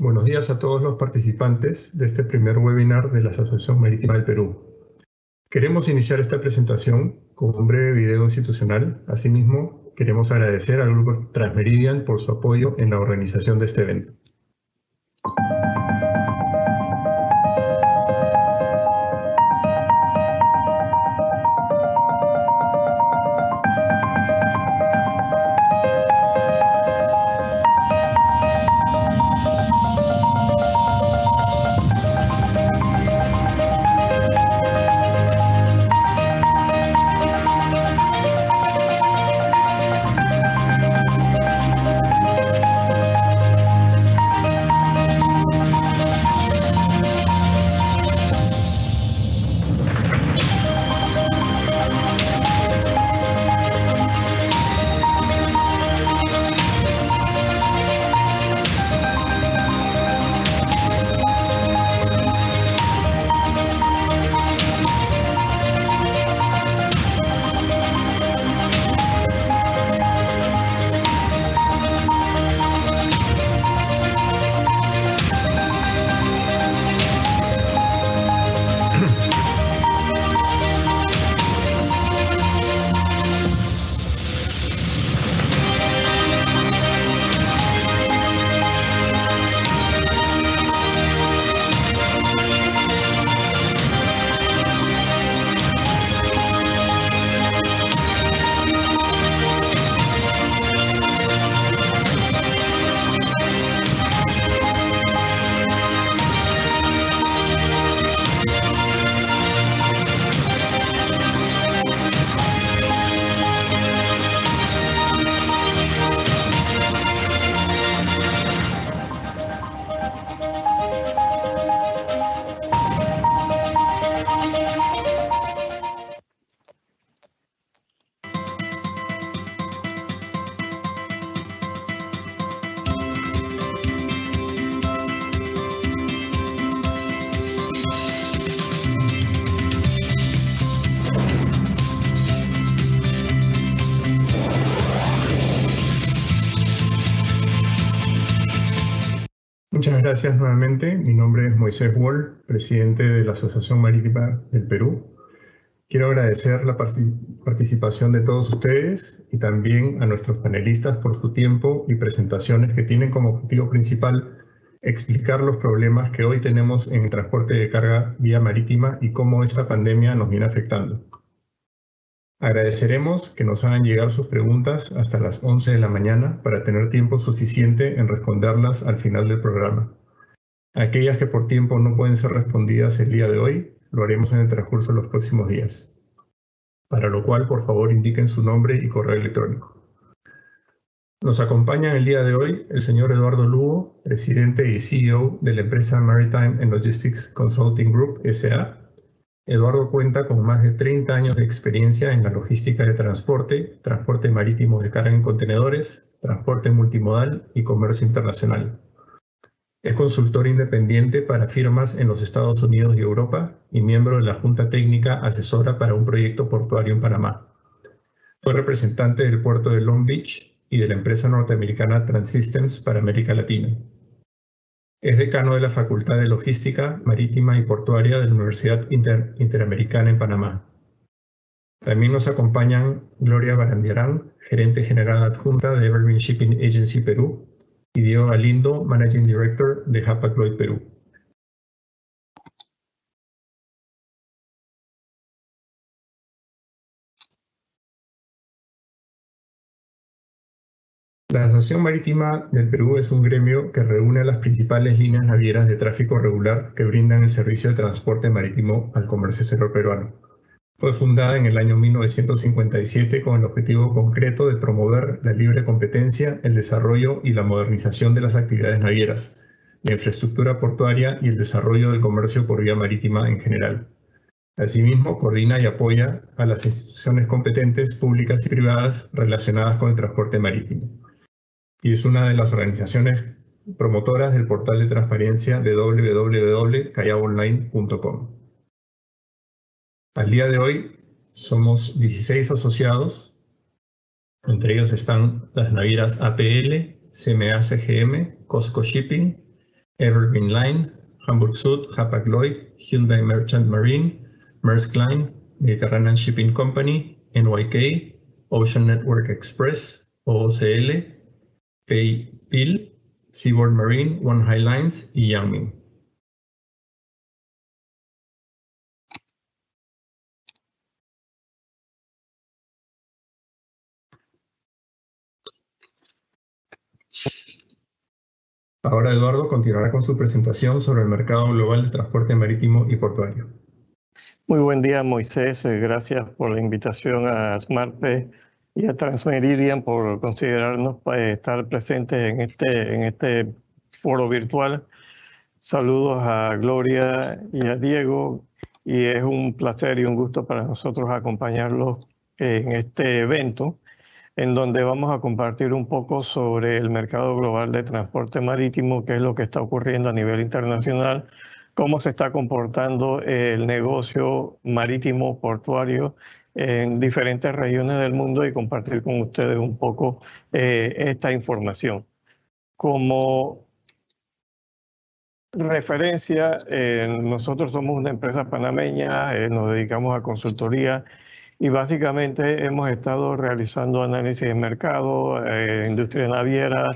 Buenos días a todos los participantes de este primer webinar de la Asociación Marítima del Perú. Queremos iniciar esta presentación con un breve video institucional. Asimismo, queremos agradecer al Grupo Transmeridian por su apoyo en la organización de este evento. Muchas gracias nuevamente. Mi nombre es Moisés Wall, presidente de la Asociación Marítima del Perú. Quiero agradecer la participación de todos ustedes y también a nuestros panelistas por su tiempo y presentaciones que tienen como objetivo principal explicar los problemas que hoy tenemos en el transporte de carga vía marítima y cómo esta pandemia nos viene afectando. Agradeceremos que nos hagan llegar sus preguntas hasta las 11 de la mañana para tener tiempo suficiente en responderlas al final del programa. Aquellas que por tiempo no pueden ser respondidas el día de hoy, lo haremos en el transcurso de los próximos días. Para lo cual, por favor, indiquen su nombre y correo electrónico. Nos acompaña el día de hoy el señor Eduardo Lugo, presidente y CEO de la empresa Maritime and Logistics Consulting Group, S.A. Eduardo cuenta con más de 30 años de experiencia en la logística de transporte marítimo de carga en contenedores, transporte multimodal y comercio internacional. Es consultor independiente para firmas en los Estados Unidos y Europa y miembro de la Junta Técnica Asesora para un proyecto portuario en Panamá. Fue representante del puerto de Long Beach y de la empresa norteamericana Transsystems para América Latina. Es decano de la Facultad de Logística Marítima y Portuaria de la Universidad Interamericana en Panamá. También nos acompañan Gloria Barandiarán, gerente general adjunta de Evergreen Shipping Agency Perú, y Diego Galindo, Managing Director de Hapag-Lloyd Perú. La Asociación Marítima del Perú es un gremio que reúne a las principales líneas navieras de tráfico regular que brindan el servicio de transporte marítimo al comercio exterior peruano. Fue fundada en el año 1957 con el objetivo concreto de promover la libre competencia, el desarrollo y la modernización de las actividades navieras, la infraestructura portuaria y el desarrollo del comercio por vía marítima en general. Asimismo, coordina y apoya a las instituciones competentes públicas y privadas relacionadas con el transporte marítimo. Y es una de las organizaciones promotoras del portal de transparencia de www.cayaonline.com. Al día de hoy somos 16 asociados, entre ellos están las navieras APL, CMA CGM, COSCO Shipping, Evergreen Line, Hamburg Süd, Hapag-Lloyd, Hyundai Merchant Marine, Maersk Line, Mediterranean Shipping Company, NYK, Ocean Network Express, OOCL, PayPil, Seaboard Marine, One High Lines y Yangming. Ahora Eduardo continuará con su presentación sobre el mercado global de transporte marítimo y portuario. Muy buen día, Moisés. Gracias por la invitación a SmartPay y a Transmeridian por considerarnos para estar presentes en este foro virtual. Saludos a Gloria y a Diego, y es un placer y un gusto para nosotros acompañarlos en este evento, en donde vamos a compartir un poco sobre el mercado global de transporte marítimo, qué es lo que está ocurriendo a nivel internacional, cómo se está comportando el negocio marítimo portuario en diferentes regiones del mundo y compartir con ustedes un poco esta información. Como referencia, nosotros somos una empresa panameña, nos dedicamos a consultoría y básicamente hemos estado realizando análisis de mercado, industria naviera,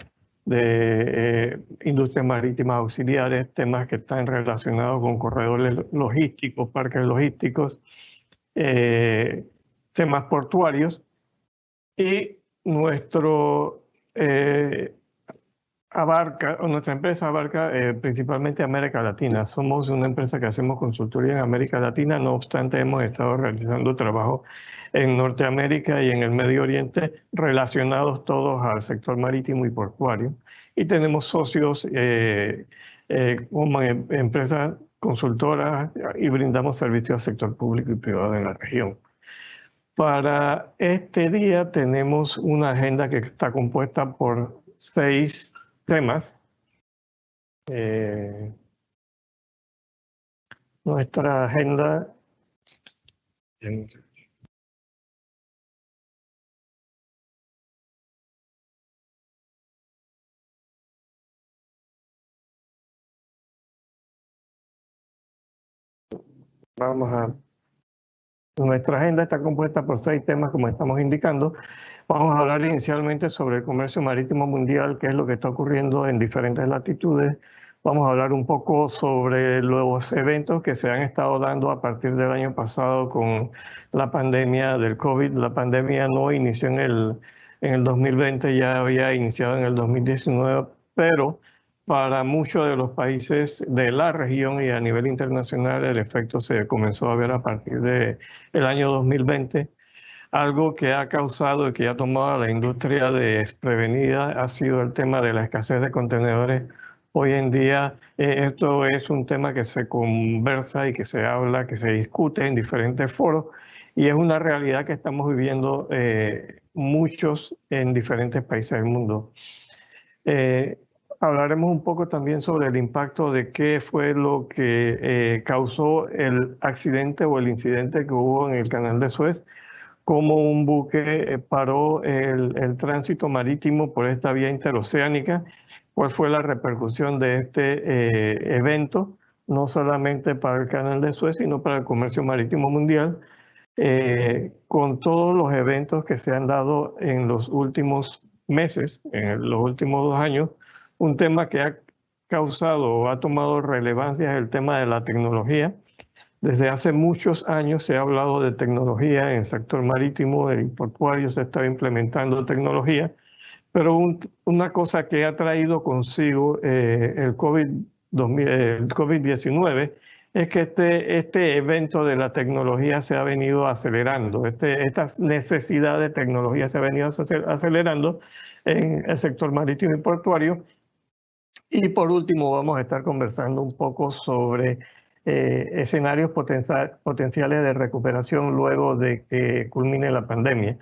de industrias marítimas auxiliares, temas que están relacionados con corredores logísticos, parques logísticos, temas portuarios, y nuestra empresa abarca principalmente América Latina. Somos una empresa que hacemos consultoría en América Latina, no obstante hemos estado realizando trabajo en Norteamérica y en el Medio Oriente relacionados todos al sector marítimo y portuario. Y tenemos socios como empresas consultoras y brindamos servicios al sector público y privado en la región. Para este día tenemos una agenda que está compuesta por 6 temas. Nuestra agenda nuestra agenda está compuesta por 6 temas, como estamos indicando. Vamos a hablar inicialmente sobre el comercio marítimo mundial, qué es lo que está ocurriendo en diferentes latitudes. Vamos a hablar un poco sobre los eventos que se han estado dando a partir del año pasado con la pandemia del COVID. La pandemia no inició en el 2020, ya había iniciado en el 2019, pero para muchos de los países de la región y a nivel internacional el efecto se comenzó a ver a partir del año 2020. Algo que ha causado y que ha tomado a la industria desprevenida ha sido el tema de la escasez de contenedores. Hoy en día esto es un tema que se conversa y que se habla, que se discute en diferentes foros, y es una realidad que estamos viviendo muchos en diferentes países del mundo. Hablaremos un poco también sobre el impacto de qué fue lo que causó el accidente o el incidente que hubo en el Canal de Suez, cómo un buque paró el tránsito marítimo por esta vía interoceánica, cuál fue la repercusión de este evento, no solamente para el Canal de Suez, sino para el comercio marítimo mundial, con todos los eventos que se han dado en los últimos meses, en los últimos 2 años. Un tema que ha causado o ha tomado relevancia es el tema de la tecnología. Desde hace muchos años se ha hablado de tecnología en el sector marítimo y portuario, se está implementando tecnología, pero una cosa que ha traído consigo el COVID-19 es que este evento de la tecnología se ha venido acelerando, esta necesidad de tecnología se ha venido acelerando en el sector marítimo y portuario. Y por último vamos a estar conversando un poco sobre escenarios potenciales de recuperación luego de que culmine la pandemia.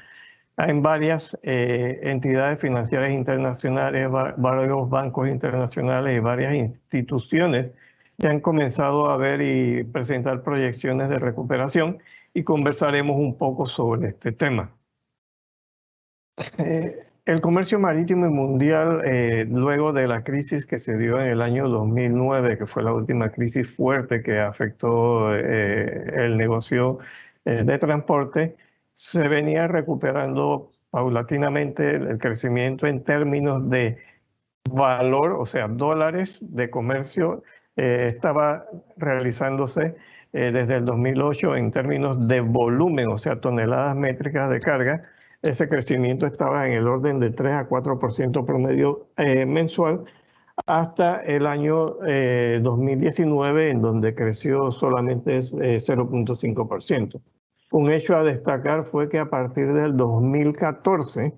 Hay varias entidades financieras internacionales, varios bancos internacionales y varias instituciones que han comenzado a ver y presentar proyecciones de recuperación, y conversaremos un poco sobre este tema. El comercio marítimo y mundial, luego de la crisis que se dio en el año 2009, que fue la última crisis fuerte que afectó el negocio de transporte, se venía recuperando paulatinamente el crecimiento en términos de valor, o sea, dólares de comercio, estaba realizándose desde el 2008 en términos de volumen, o sea, toneladas métricas de carga. Ese crecimiento estaba en el orden de 3 a 4% promedio mensual hasta el año 2019, en donde creció solamente 0.5%. Un hecho a destacar fue que a partir del 2014,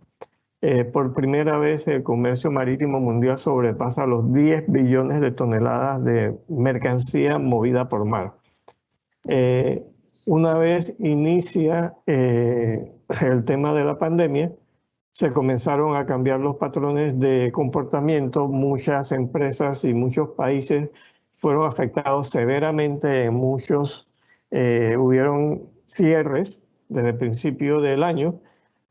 por primera vez el comercio marítimo mundial sobrepasa los 10 billones de toneladas de mercancía movida por mar. Una vez inicia el tema de la pandemia, se comenzaron a cambiar los patrones de comportamiento. Muchas empresas y muchos países fueron afectados severamente. En muchos hubieron cierres desde el principio del año.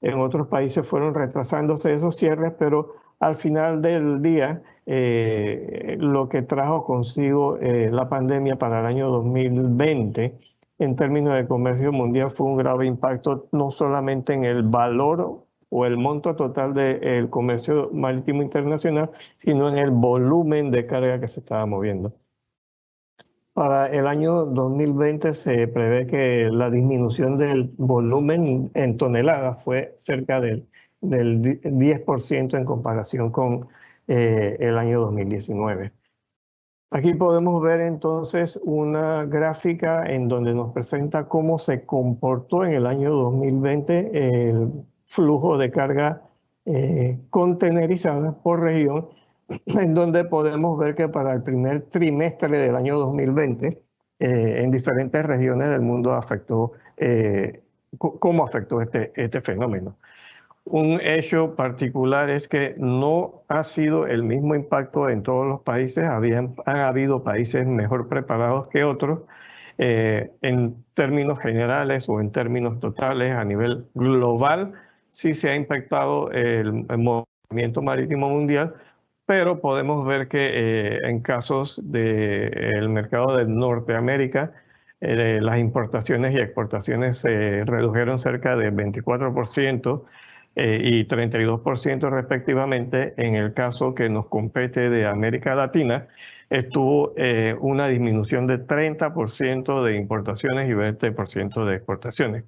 En otros países fueron retrasándose esos cierres, pero al final del día, lo que trajo consigo la pandemia para el año 2020, en términos de comercio mundial, fue un grave impacto no solamente en el valor o el monto total del comercio marítimo internacional, sino en el volumen de carga que se estaba moviendo. Para el año 2020 se prevé que la disminución del volumen en toneladas fue cerca del 10% en comparación con el año 2019. Aquí podemos ver entonces una gráfica en donde nos presenta cómo se comportó en el año 2020 el flujo de carga contenerizada por región, en donde podemos ver que para el primer trimestre del año 2020, en diferentes regiones del mundo afectó, cómo afectó este fenómeno. Un hecho particular es que no ha sido el mismo impacto en todos los países. Han habido países mejor preparados que otros. En términos generales o en términos totales, a nivel global, sí se ha impactado el movimiento marítimo mundial, pero podemos ver que en casos del mercado de Norteamérica, las importaciones y exportaciones se redujeron cerca de 24% y 32% respectivamente. En el caso que nos compete de América Latina, estuvo una disminución de 30% de importaciones y 20% de exportaciones.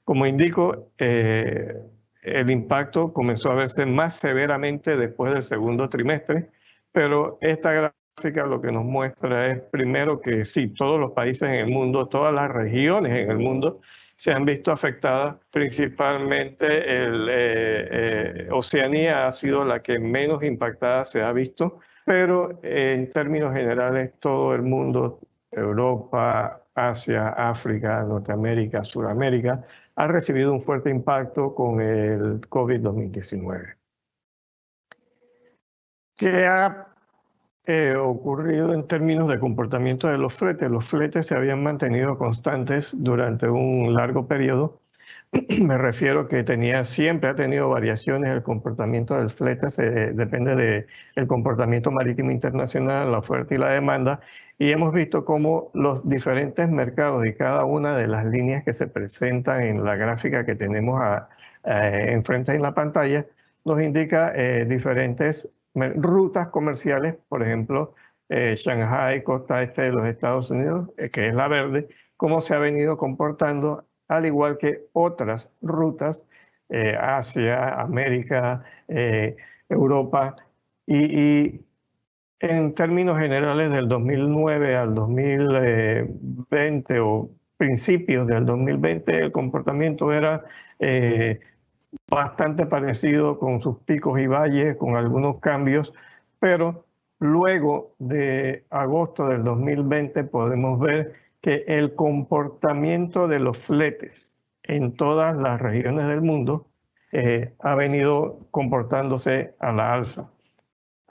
Como indico, el impacto comenzó a verse más severamente después del segundo trimestre, pero esta gráfica lo que nos muestra es primero que sí, todos los países en el mundo, todas las regiones en el mundo se han visto afectadas. Principalmente Oceanía ha sido la que menos impactada se ha visto, pero en términos generales todo el mundo, Europa, Asia, África, Norteamérica, Suramérica, ha recibido un fuerte impacto con el COVID-19. ¿Qué ha ocurrido en términos de comportamiento de los fletes? Los fletes se habían mantenido constantes durante un largo periodo. Me refiero que siempre ha tenido variaciones el comportamiento del flete, depende del comportamiento marítimo internacional, la oferta y la demanda, y hemos visto cómo los diferentes mercados y cada una de las líneas que se presentan en la gráfica que tenemos enfrente en la pantalla nos indica diferentes rutas comerciales. Por ejemplo, Shanghai, costa este de los Estados Unidos, que es la verde, cómo se ha venido comportando, al igual que otras rutas, Asia, América, Europa, y en términos generales del 2009 al 2020 o principios del 2020, el comportamiento era bastante parecido, con sus picos y valles, con algunos cambios, pero luego de agosto del 2020 podemos ver que el comportamiento de los fletes en todas las regiones del mundo ha venido comportándose a la alza.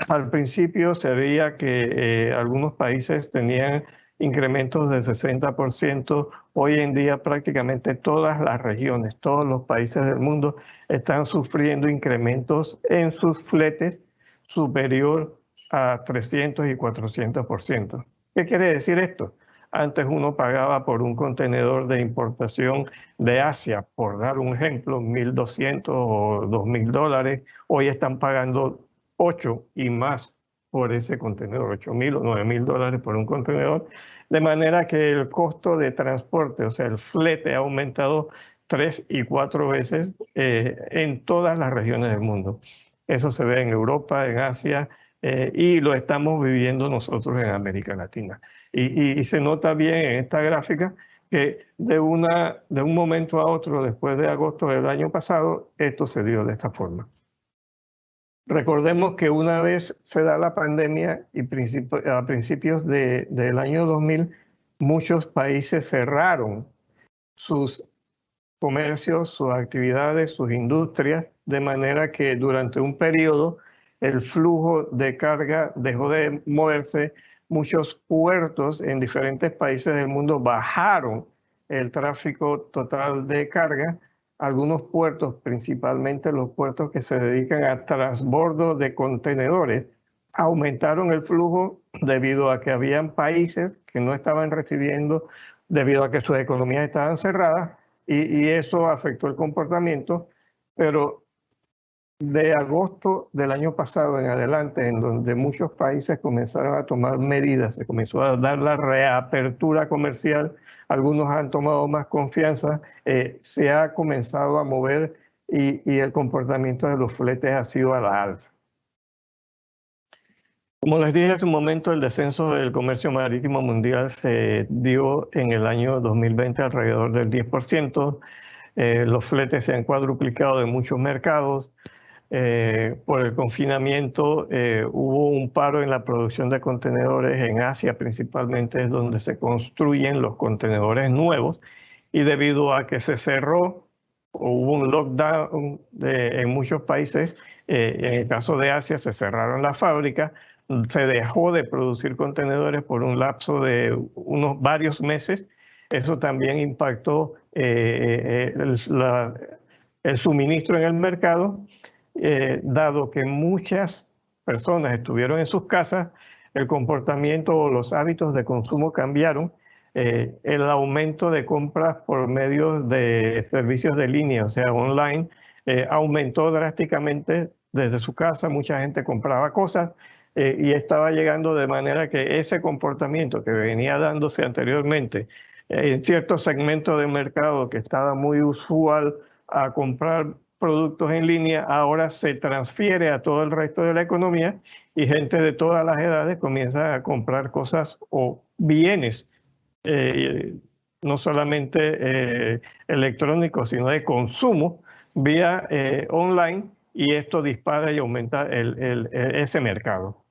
Al principio se veía que algunos países tenían incrementos del 60%. Hoy en día prácticamente todas las regiones, todos los países del mundo están sufriendo incrementos en sus fletes superior a 300 y 400%. ¿Qué quiere decir esto? Antes uno pagaba por un contenedor de importación de Asia, por dar un ejemplo, 1.200 o 2.000 dólares. Hoy están pagando 8 y más por ese contenedor, 8.000 o 9.000 dólares por un contenedor. De manera que el costo de transporte, o sea, el flete ha aumentado 3 y 4 veces en todas las regiones del mundo. Eso se ve en Europa, en Asia, y lo estamos viviendo nosotros en América Latina. Y se nota bien en esta gráfica que de un momento a otro, después de agosto del año pasado, esto se dio de esta forma. Recordemos que una vez se da la pandemia y a principios del año 2000, muchos países cerraron sus comercios, sus actividades, sus industrias, de manera que durante un periodo el flujo de carga dejó de moverse. Muchos puertos en diferentes países del mundo bajaron el tráfico total de carga. Algunos puertos, principalmente los puertos que se dedican a transbordo de contenedores, aumentaron el flujo debido a que habían países que no estaban recibiendo, debido a que sus economías estaban cerradas, y eso afectó el comportamiento. Pero de agosto del año pasado en adelante, en donde muchos países comenzaron a tomar medidas, se comenzó a dar la reapertura comercial, algunos han tomado más confianza, se ha comenzado a mover y el comportamiento de los fletes ha sido a la alza. Como les dije hace un momento, el descenso del comercio marítimo mundial se dio en el año 2020 alrededor del 10%. Los fletes se han cuadruplicado en muchos mercados. Por el confinamiento hubo un paro en la producción de contenedores en Asia, principalmente es donde se construyen los contenedores nuevos, y debido a que se cerró, hubo un lockdown en muchos países. En el caso de Asia se cerraron las fábricas, se dejó de producir contenedores por un lapso de varios meses. Eso también impactó el suministro en el mercado. Dado que muchas personas estuvieron en sus casas, el comportamiento o los hábitos de consumo cambiaron. El aumento de compras por medio de servicios de línea, o sea, online, aumentó drásticamente desde su casa. Mucha gente compraba cosas y estaba llegando, de manera que ese comportamiento que venía dándose anteriormente en ciertos segmentos de mercado, que estaba muy usual a comprar productos en línea, ahora se transfiere a todo el resto de la economía, y gente de todas las edades comienza a comprar cosas o bienes, no solamente electrónicos, sino de consumo vía online, y esto dispara y aumenta ese mercado.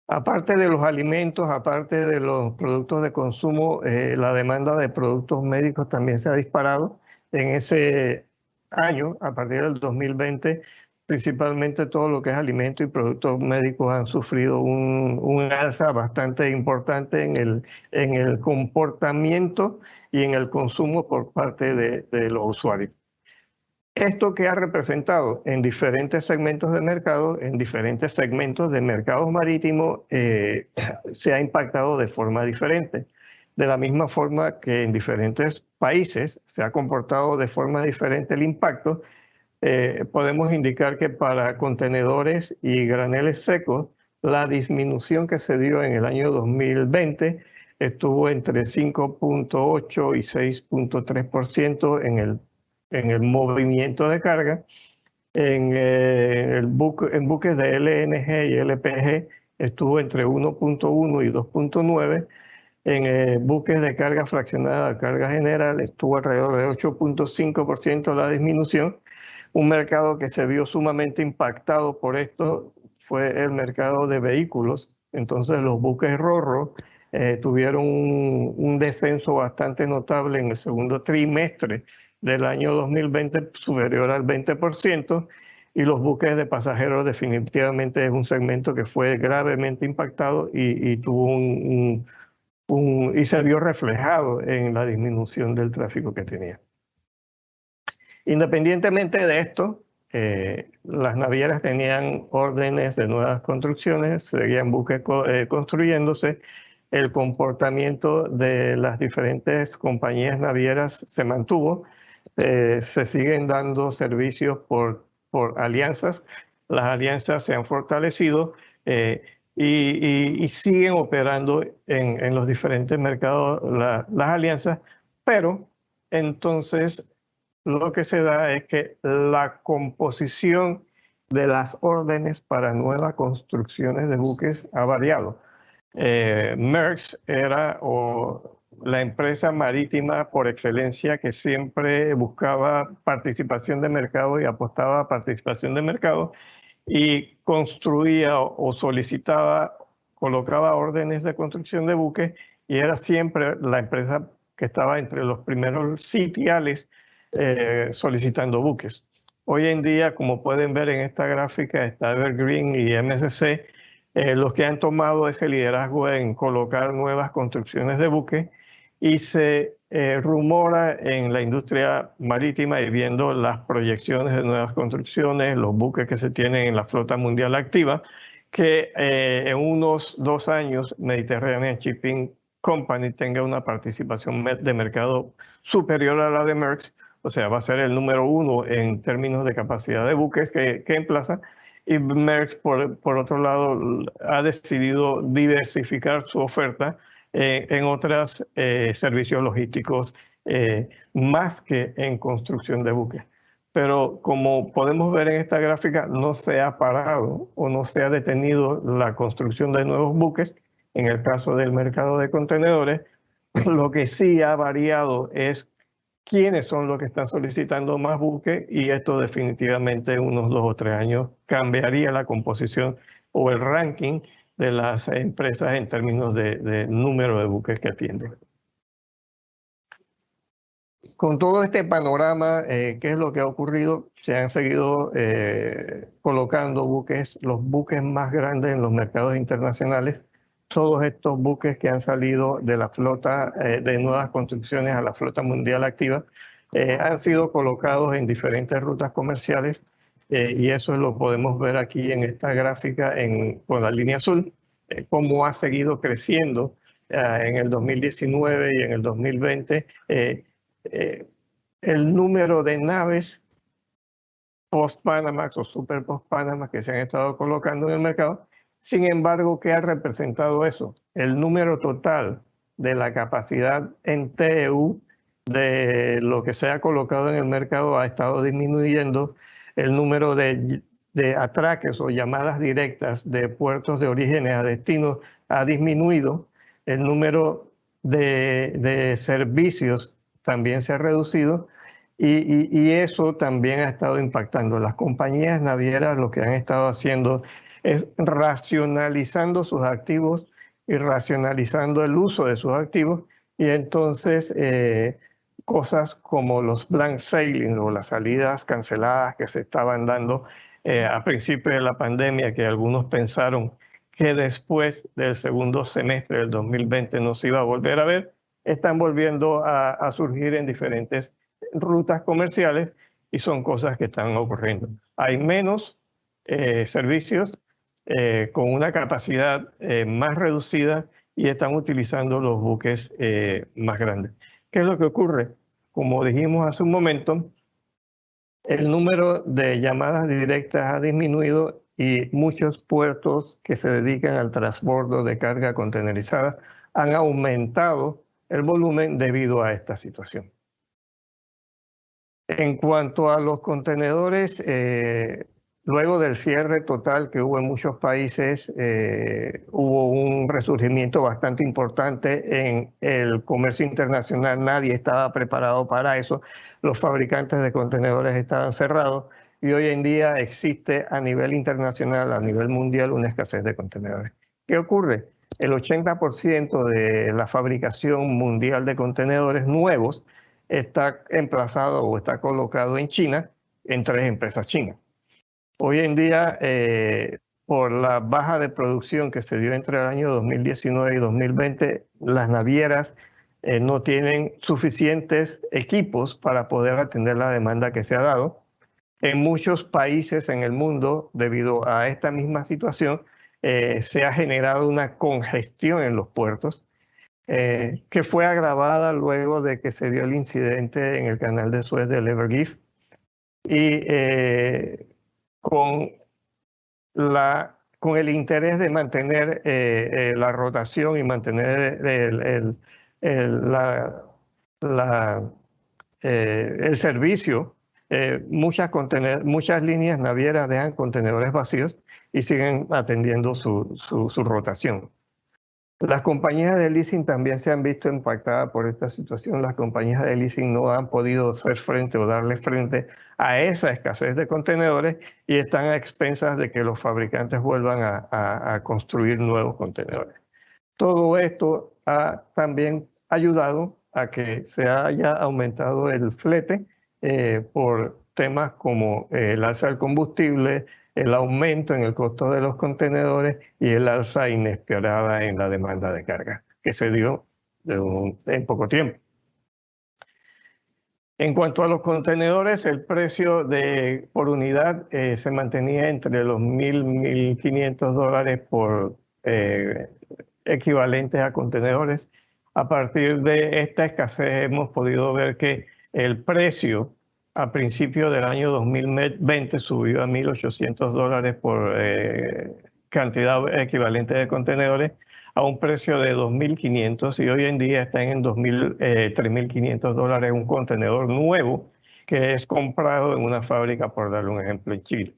Aparte de los alimentos, aparte de los productos de consumo, la demanda de productos médicos también se ha disparado. En ese año, a partir del 2020, principalmente todo lo que es alimentos y productos médicos han sufrido un alza bastante importante en el comportamiento y en el consumo por parte de los usuarios. Esto que ha representado en diferentes segmentos de mercado, en diferentes segmentos de mercados marítimos, se ha impactado de forma diferente. De la misma forma que en diferentes países se ha comportado de forma diferente el impacto, podemos indicar que para contenedores y graneles secos, la disminución que se dio en el año 2020 estuvo entre 5.8 y 6.3% en el movimiento de carga. En buques de LNG y LPG estuvo entre 1.1 y 2.9. En buques de carga fraccionada, carga general, estuvo alrededor de 8.5% la disminución. Un mercado que se vio sumamente impactado por esto fue el mercado de vehículos. Entonces los buques ro-ro tuvieron un descenso bastante notable en el segundo trimestre del año 2020, superior al 20%. y los buques de pasajeros definitivamente es un segmento que fue gravemente impactado y tuvo y se vio reflejado en la disminución del tráfico que tenía. Independientemente de esto, las navieras tenían órdenes de nuevas construcciones, seguían buques construyéndose, el comportamiento de las diferentes compañías navieras se mantuvo, se siguen dando servicios por alianzas, las alianzas se han fortalecido y siguen operando en los diferentes mercados las alianzas, pero entonces lo que se da es que la composición de las órdenes para nuevas construcciones de buques ha variado. Maersk era la empresa marítima por excelencia que siempre buscaba participación de mercado y apostaba a participación de mercado y construía o solicitaba, colocaba órdenes de construcción de buques y era siempre la empresa que estaba entre los primeros sitiales solicitando buques. Hoy en día, como pueden ver en esta gráfica, está Evergreen y MSC, los que han tomado ese liderazgo en colocar nuevas construcciones de buques y se rumora en la industria marítima y viendo las proyecciones de nuevas construcciones, los buques que se tienen en la flota mundial activa, que en unos 2 años Mediterranean Shipping Company tenga una participación de mercado superior a la de Maersk, o sea, va a ser el número 1 en términos de capacidad de buques que emplaza. Y Maersk, por otro lado, ha decidido diversificar su oferta en otros servicios logísticos, más que en construcción de buques. Pero como podemos ver en esta gráfica, no se ha parado o no se ha detenido la construcción de nuevos buques. En el caso del mercado de contenedores, lo que sí ha variado es quiénes son los que están solicitando más buques y esto definitivamente en unos 2 o 3 años cambiaría la composición o el ranking de las empresas en términos de número de buques que atienden. Con todo este panorama, ¿qué es lo que ha ocurrido? Se han seguido colocando buques, los buques más grandes en los mercados internacionales. Todos estos buques que han salido de la flota de nuevas construcciones a la flota mundial activa han sido colocados en diferentes rutas comerciales y eso lo podemos ver aquí en esta gráfica con la línea azul, cómo ha seguido creciendo en el 2019 y en el 2020. El número de naves post-Panamax o super post-Panamax que se han estado colocando en el mercado. Sin embargo, ¿qué ha representado eso? El número total de la capacidad en TEU de lo que se ha colocado en el mercado ha estado disminuyendo. El número de atraques o llamadas directas de puertos de orígenes a destinos ha disminuido. El número de servicios también se ha reducido y eso también ha estado impactando. Las compañías navieras lo que han estado haciendo es racionalizando sus activos y racionalizando el uso de sus activos y entonces cosas como los blank sailing o las salidas canceladas que se estaban dando a principios de la pandemia, que algunos pensaron que después del segundo semestre del 2020 no se iba a volver a ver, están volviendo a surgir en diferentes rutas comerciales y son cosas que están ocurriendo. Hay menos servicios con una capacidad más reducida y están utilizando los buques más grandes. ¿Qué es lo que ocurre? Como dijimos hace un momento, el número de llamadas directas ha disminuido y muchos puertos que se dedican al transbordo de carga contenerizada han aumentado el volumen debido a esta situación. En cuanto a los contenedores, luego del cierre total que hubo en muchos países, hubo un resurgimiento bastante importante en el comercio internacional. Nadie estaba preparado para eso. Los fabricantes de contenedores estaban cerrados y hoy en día existe a nivel internacional, a nivel mundial, una escasez de contenedores. ¿Qué ocurre? El 80% de la fabricación mundial de contenedores nuevos está emplazado o está colocado en China, en 3 empresas chinas. Hoy en día, por la baja de producción que se dio entre el año 2019 y 2020, las navieras no tienen suficientes equipos para poder atender la demanda que se ha dado. En muchos países en el mundo, debido a esta misma situación, se ha generado una congestión en los puertos, que fue agravada luego de que se dio el incidente en el canal de Suez del Ever Given. Y con con el interés de mantener la rotación y mantener el servicio, muchas líneas navieras dejan contenedores vacíos y siguen atendiendo su rotación. Las compañías de leasing también se han visto impactadas por esta situación. Las compañías de leasing no han podido hacer frente o darle frente a esa escasez de contenedores y están a expensas de que los fabricantes vuelvan a construir nuevos contenedores. Todo esto ha también ayudado a que se haya aumentado el flete por temas como el alza del combustible, el aumento en el costo de los contenedores y el alza inesperada en la demanda de carga que se dio en poco tiempo. En cuanto a los contenedores, el precio por unidad se mantenía entre los $1,000–1,500 por equivalentes a contenedores. A partir de esta escasez hemos podido ver que el precio a principios del año 2020 subió a $1,800 por cantidad equivalente de contenedores, a un precio de $2,500, y hoy en día están en $3,500 un contenedor nuevo que es comprado en una fábrica, por darle un ejemplo, en Chile.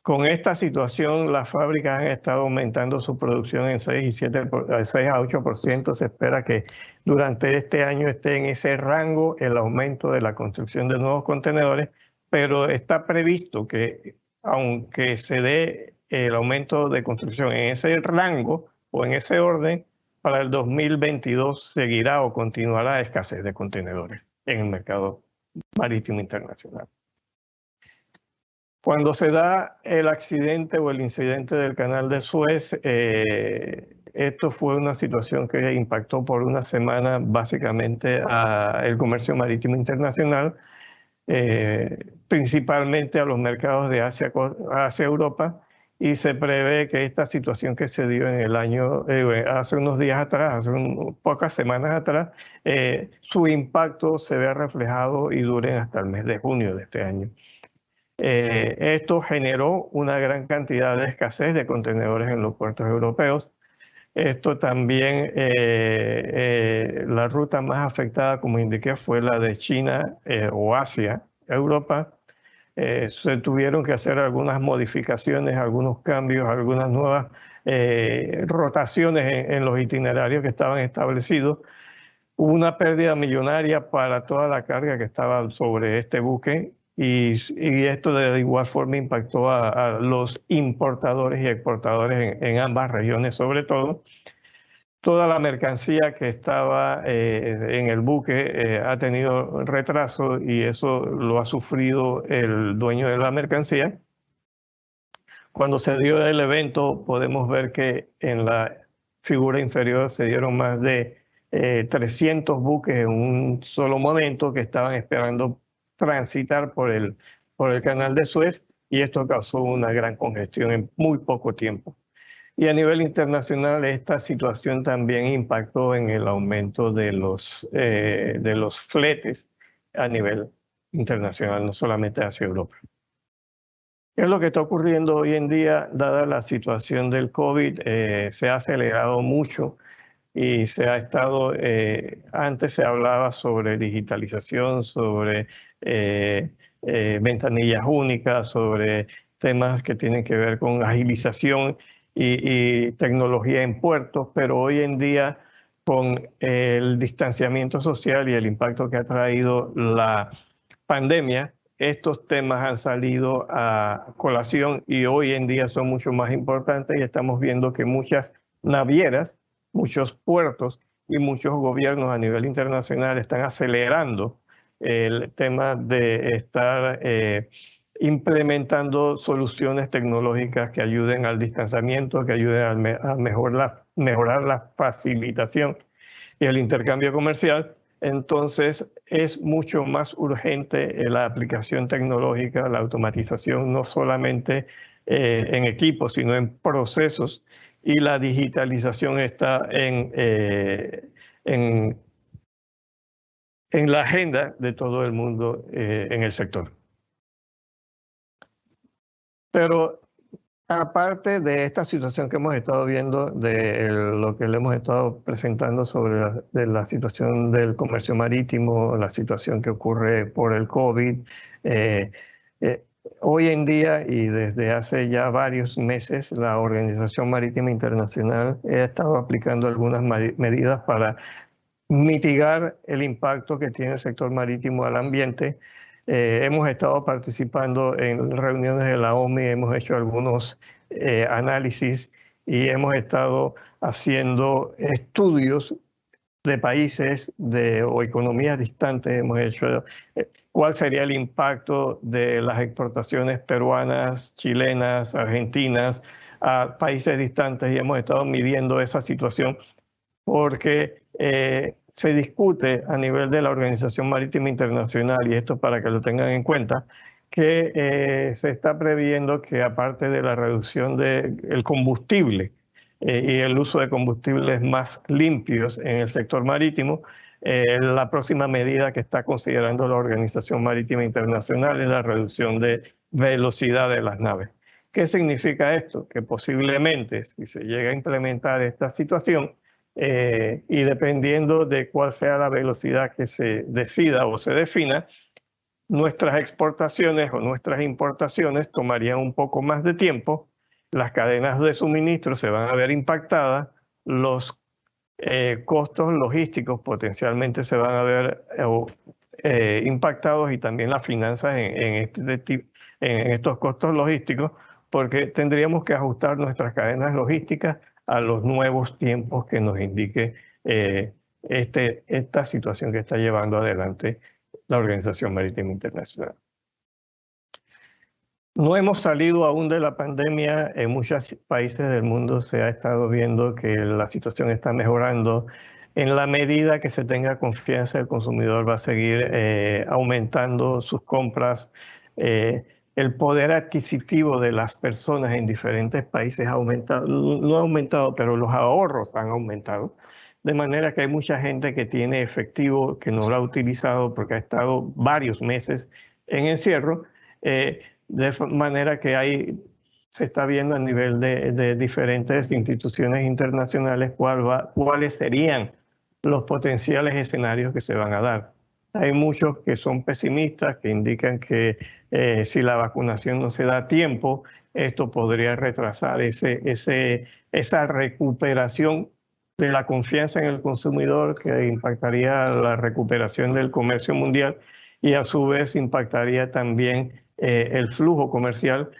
Con esta situación, las fábricas han estado aumentando su producción en 6 a 8%. Se espera que durante este año esté en ese rango el aumento de la construcción de nuevos contenedores, pero está previsto que, aunque se dé el aumento de construcción en ese rango o en ese orden, para el 2022 seguirá o continuará la escasez de contenedores en el mercado marítimo internacional. Cuando se da el accidente o el incidente del canal de Suez, esto fue una situación que impactó por una semana básicamente el comercio marítimo internacional, principalmente a los mercados de hacia Europa, y se prevé que esta situación que se dio en el año, hace unos días atrás, pocas semanas atrás, su impacto se vea reflejado y dure hasta el mes de junio de este año. Esto generó una gran cantidad de escasez de contenedores en los puertos europeos. Esto también, la ruta más afectada, como indiqué, fue la de China o Asia, Europa. Se tuvieron que hacer algunas modificaciones, algunos cambios, algunas nuevas rotaciones en los itinerarios que estaban establecidos. Hubo una pérdida millonaria para toda la carga que estaba sobre este buque, y esto de igual forma impactó a los importadores y exportadores en ambas regiones. Sobre todo, toda la mercancía que estaba en el buque ha tenido retraso, y eso lo ha sufrido el dueño de la mercancía. Cuando se dio el evento, podemos ver que en la figura inferior se dieron más de 300 buques en un solo momento que estaban esperando transitar por el canal de Suez, y esto causó una gran congestión en muy poco tiempo. Y a nivel internacional, esta situación también impactó en el aumento de los fletes a nivel internacional, no solamente hacia Europa. ¿Qué es lo que está ocurriendo hoy en día? Dada la situación del COVID, se ha acelerado mucho y se ha estado, antes se hablaba sobre digitalización, sobre ventanillas únicas, sobre temas que tienen que ver con agilización y tecnología en puertos, pero hoy en día, con el distanciamiento social y el impacto que ha traído la pandemia, estos temas han salido a colación y hoy en día son mucho más importantes, y estamos viendo que muchas navieras, muchos puertos y muchos gobiernos a nivel internacional están acelerando el tema de estar implementando soluciones tecnológicas que ayuden al distanciamiento, que ayuden a mejorar la facilitación y el intercambio comercial. Entonces es mucho más urgente la aplicación tecnológica, la automatización, no solamente en equipos, sino en procesos, y la digitalización está en la agenda de todo el mundo en el sector. Pero aparte de esta situación que hemos estado viendo, de lo que le hemos estado presentando sobre la situación del comercio marítimo, la situación que ocurre por el COVID, hoy en día y desde hace ya varios meses, la Organización Marítima Internacional ha estado aplicando algunas medidas para mitigar el impacto que tiene el sector marítimo al ambiente. Hemos estado participando en reuniones de la OMI, hemos hecho algunos análisis y hemos estado haciendo estudios de países o economías distantes. Hemos hecho cuál sería el impacto de las exportaciones peruanas, chilenas, argentinas a países distantes, y hemos estado midiendo esa situación porque se discute a nivel de la Organización Marítima Internacional, y esto para que lo tengan en cuenta, que se está previendo que, aparte de la reducción del combustible y el uso de combustibles más limpios en el sector marítimo, la próxima medida que está considerando la Organización Marítima Internacional es la reducción de velocidad de las naves. ¿Qué significa esto? Que posiblemente, si se llega a implementar esta situación, y dependiendo de cuál sea la velocidad que se decida o se defina, nuestras exportaciones o nuestras importaciones tomarían un poco más de tiempo, las cadenas de suministro se van a ver impactadas, los costos logísticos potencialmente se van a ver impactados, y también las finanzas en estos costos logísticos, porque tendríamos que ajustar nuestras cadenas logísticas a los nuevos tiempos que nos indique esta situación que está llevando adelante la Organización Marítima Internacional. No hemos salido aún de la pandemia. En muchos países del mundo se ha estado viendo que la situación está mejorando. En la medida que se tenga confianza, el consumidor va a seguir aumentando sus compras. El poder adquisitivo de las personas en diferentes países ha aumentado, no ha aumentado, pero los ahorros han aumentado. De manera que hay mucha gente que tiene efectivo que no lo ha utilizado porque ha estado varios meses en encierro. De manera que se está viendo a nivel de diferentes instituciones internacionales cuáles serían los potenciales escenarios que se van a dar. Hay muchos que son pesimistas, que indican que si la vacunación no se da a tiempo, esto podría retrasar esa recuperación de la confianza en el consumidor, que impactaría la recuperación del comercio mundial y a su vez impactaría también el flujo comercial.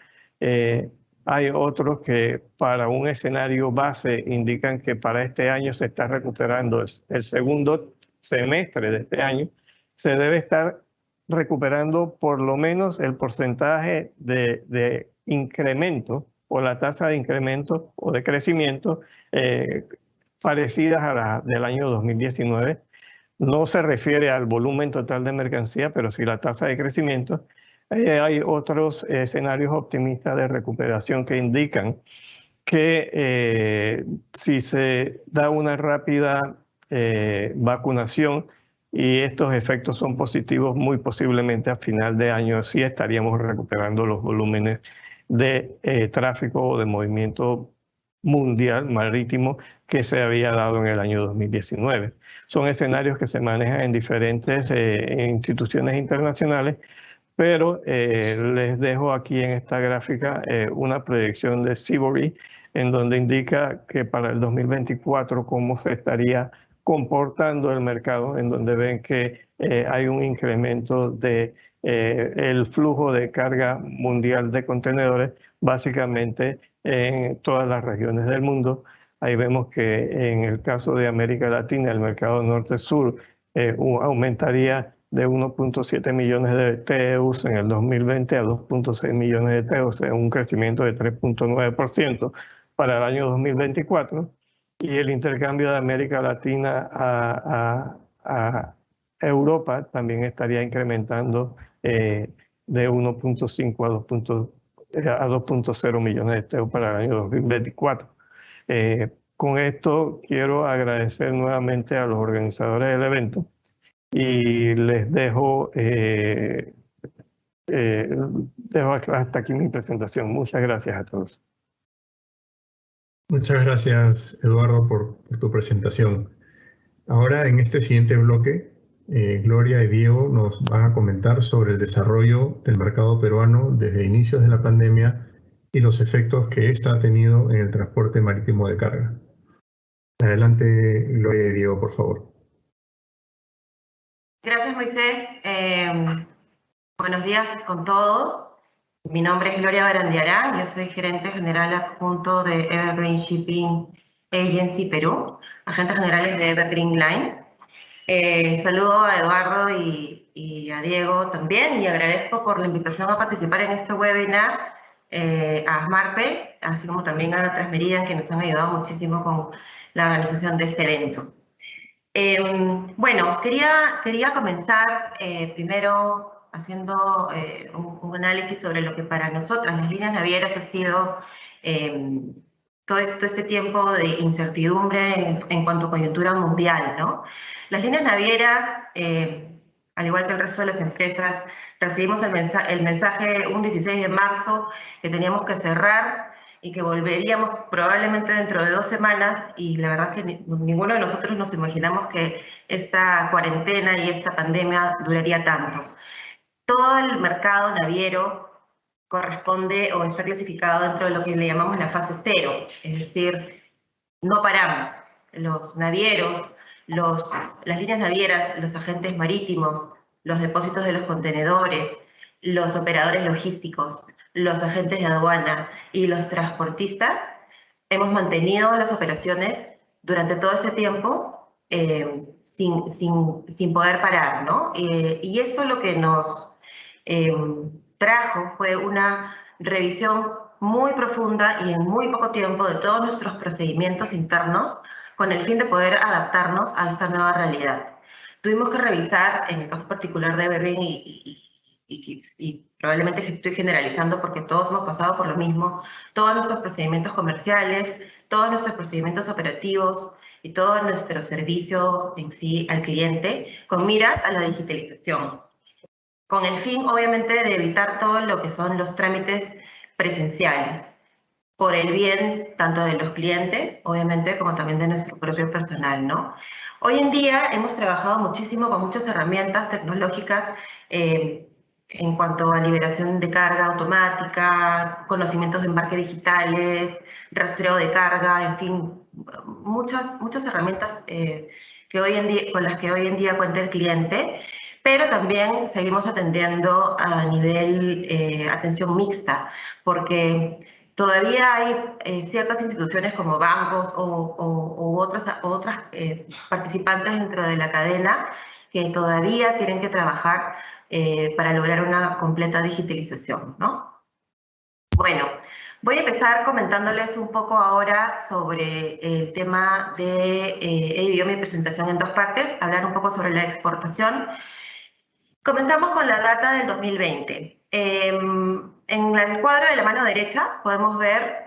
Hay otros que para un escenario base indican que para este año se está recuperando el segundo semestre de este año, se debe estar recuperando por lo menos el porcentaje de incremento o la tasa de incremento o de crecimiento parecidas a la del año 2019. No se refiere al volumen total de mercancía, pero sí la tasa de crecimiento. Hay otros escenarios optimistas de recuperación que indican que si se da una rápida vacunación y estos efectos son positivos, muy posiblemente a final de año sí estaríamos recuperando los volúmenes de tráfico o de movimiento mundial marítimo que se había dado en el año 2019. Son escenarios que se manejan en diferentes instituciones internacionales, pero les dejo aquí en esta gráfica una proyección de Seabury, en donde indica que para el 2024 cómo se estaría comportando el mercado, en donde ven que hay un incremento de el flujo de carga mundial de contenedores, básicamente en todas las regiones del mundo. Ahí vemos que en el caso de América Latina, el mercado norte-sur aumentaría de 1.7 millones de TEUs en el 2020 a 2.6 millones de TEUs, un crecimiento de 3.9% para el año 2024, y el intercambio de América Latina a Europa también estaría incrementando de 1.5 a 2.0 millones de TEUs para el año 2024. Con esto quiero agradecer nuevamente a los organizadores del evento y les dejo hasta aquí mi presentación. Muchas gracias a todos. Muchas gracias, Eduardo, por tu presentación. Ahora, en este siguiente bloque, Gloria y Diego nos van a comentar sobre el desarrollo del mercado peruano desde inicios de la pandemia y los efectos que ésta ha tenido en el transporte marítimo de carga. Adelante, Gloria y Diego, por favor. Gracias, Moisés. Buenos días con todos. Mi nombre es Gloria Barandiarán, yo soy gerente general adjunto de Evergreen Shipping Agency Perú, agentes generales de Evergreen Line. Saludo a Eduardo y a Diego también, y agradezco por la invitación a participar en este webinar, a Smartpay, así como también a Transmeridian, que nos han ayudado muchísimo con la organización de este evento. Bueno, quería comenzar primero haciendo un análisis sobre lo que para nosotras, las líneas navieras, ha sido todo este tiempo de incertidumbre en cuanto a coyuntura mundial, ¿no? Las líneas navieras, al igual que el resto de las empresas, recibimos el mensaje un 16 de marzo que teníamos que cerrar y que volveríamos probablemente dentro de 2 semanas, y la verdad es que ninguno de nosotros nos imaginamos que esta cuarentena y esta pandemia duraría tanto. Todo el mercado naviero corresponde o está clasificado dentro de lo que le llamamos la fase 0, es decir, no paramos. Los navieros, las líneas navieras, los agentes marítimos, los depósitos de los contenedores, los operadores logísticos, los agentes de aduana y los transportistas, hemos mantenido las operaciones durante todo ese tiempo sin poder parar, ¿no? Y eso lo que nos trajo fue una revisión muy profunda y en muy poco tiempo de todos nuestros procedimientos internos con el fin de poder adaptarnos a esta nueva realidad. Tuvimos que revisar, en el caso particular de Evergreen, y probablemente estoy generalizando porque todos hemos pasado por lo mismo, todos nuestros procedimientos comerciales, todos nuestros procedimientos operativos y todo nuestro servicio en sí al cliente con miras a la digitalización, con el fin obviamente de evitar todo lo que son los trámites presenciales, por el bien tanto de los clientes, obviamente, como también de nuestro propio personal, ¿no? Hoy en día hemos trabajado muchísimo con muchas herramientas tecnológicas en cuanto a liberación de carga automática, conocimientos de embarque digitales, rastreo de carga, en fin, muchas herramientas con las que hoy en día cuenta el cliente, pero también seguimos atendiendo a nivel atención mixta, porque todavía hay ciertas instituciones como bancos u otras participantes dentro de la cadena que todavía tienen que trabajar para lograr una completa digitalización, ¿no? Bueno, voy a empezar comentándoles un poco ahora sobre el tema de, he dividido mi presentación en 2 partes, hablar un poco sobre la exportación. Comenzamos con la data del 2020. En el cuadro de la mano derecha podemos ver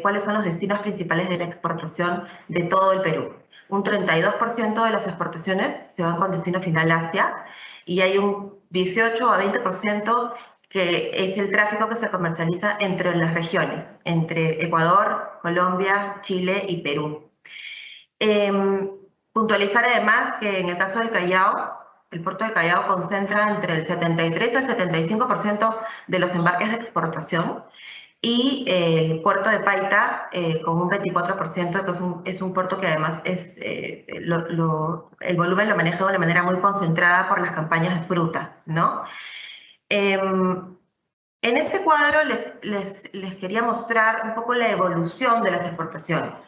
cuáles son los destinos principales de la exportación de todo el Perú. Un 32% de las exportaciones se van con destino final Asia y hay un 18 a 20% que es el tráfico que se comercializa entre las regiones, entre Ecuador, Colombia, Chile y Perú. Puntualizar además que en el caso del Callao, el puerto del Callao concentra entre el 73 al 75% de los embarques de exportación y el puerto de Paita con un 24%, que es un puerto que además el volumen lo maneja de una manera muy concentrada por las campañas de fruta, ¿no? En este cuadro les quería mostrar un poco la evolución de las exportaciones.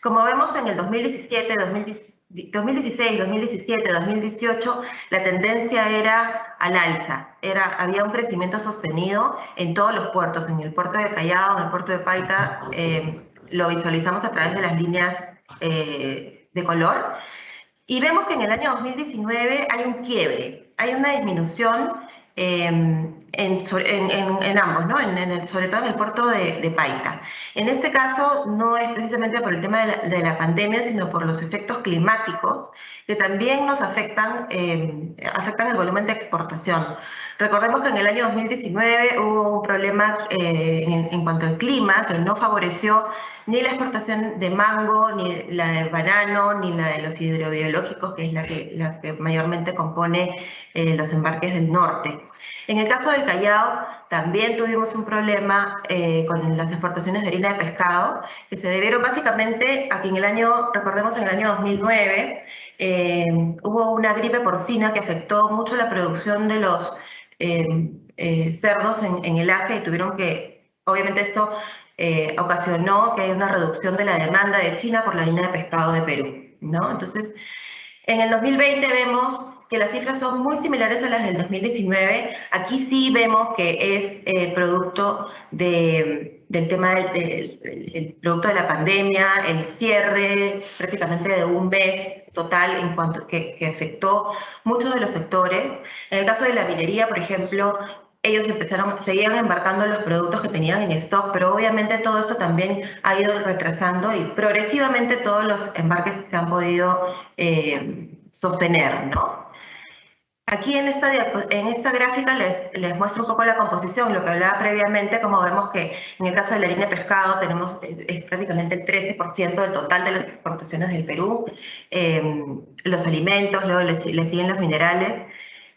Como vemos en el 2017, 2016, 2017, 2018, la tendencia era al alza. Había un crecimiento sostenido en todos los puertos, en el puerto de Callao, en el puerto de Paita, lo visualizamos a través de las líneas de color. Y vemos que en el año 2019 hay un quiebre, hay una disminución en ambos, ¿no? Sobre todo en el puerto de Paita. En este caso no es precisamente por el tema de la pandemia, sino por los efectos climáticos que también nos afectan el volumen de exportación. Recordemos que en el año 2019 hubo un problema en cuanto al clima que no favoreció ni la exportación de mango, ni la de banano, ni la de los hidrobiológicos, que es la que mayormente compone los embarques del norte. En el caso del Callao, también tuvimos un problema con las exportaciones de harina de pescado, que se debieron básicamente a que recordemos en el año 2009, hubo una gripe porcina que afectó mucho la producción de los cerdos en el Asia y tuvieron que, obviamente esto ocasionó que haya una reducción de la demanda de China por la harina de pescado de Perú, ¿no? Entonces, en el 2020 vemos que las cifras son muy similares a las del 2019. Aquí sí vemos que es producto del tema del producto de la pandemia, el cierre prácticamente de un mes total en cuanto que afectó muchos de los sectores. En el caso de la minería, por ejemplo, ellos seguían embarcando los productos que tenían en stock, pero obviamente todo esto también ha ido retrasando y progresivamente todos los embarques se han podido sostener, ¿no? Aquí en esta gráfica les muestro un poco la composición, lo que hablaba previamente, como vemos que en el caso de la harina de pescado tenemos prácticamente el 13% del total de las exportaciones del Perú, los alimentos, luego le siguen los minerales,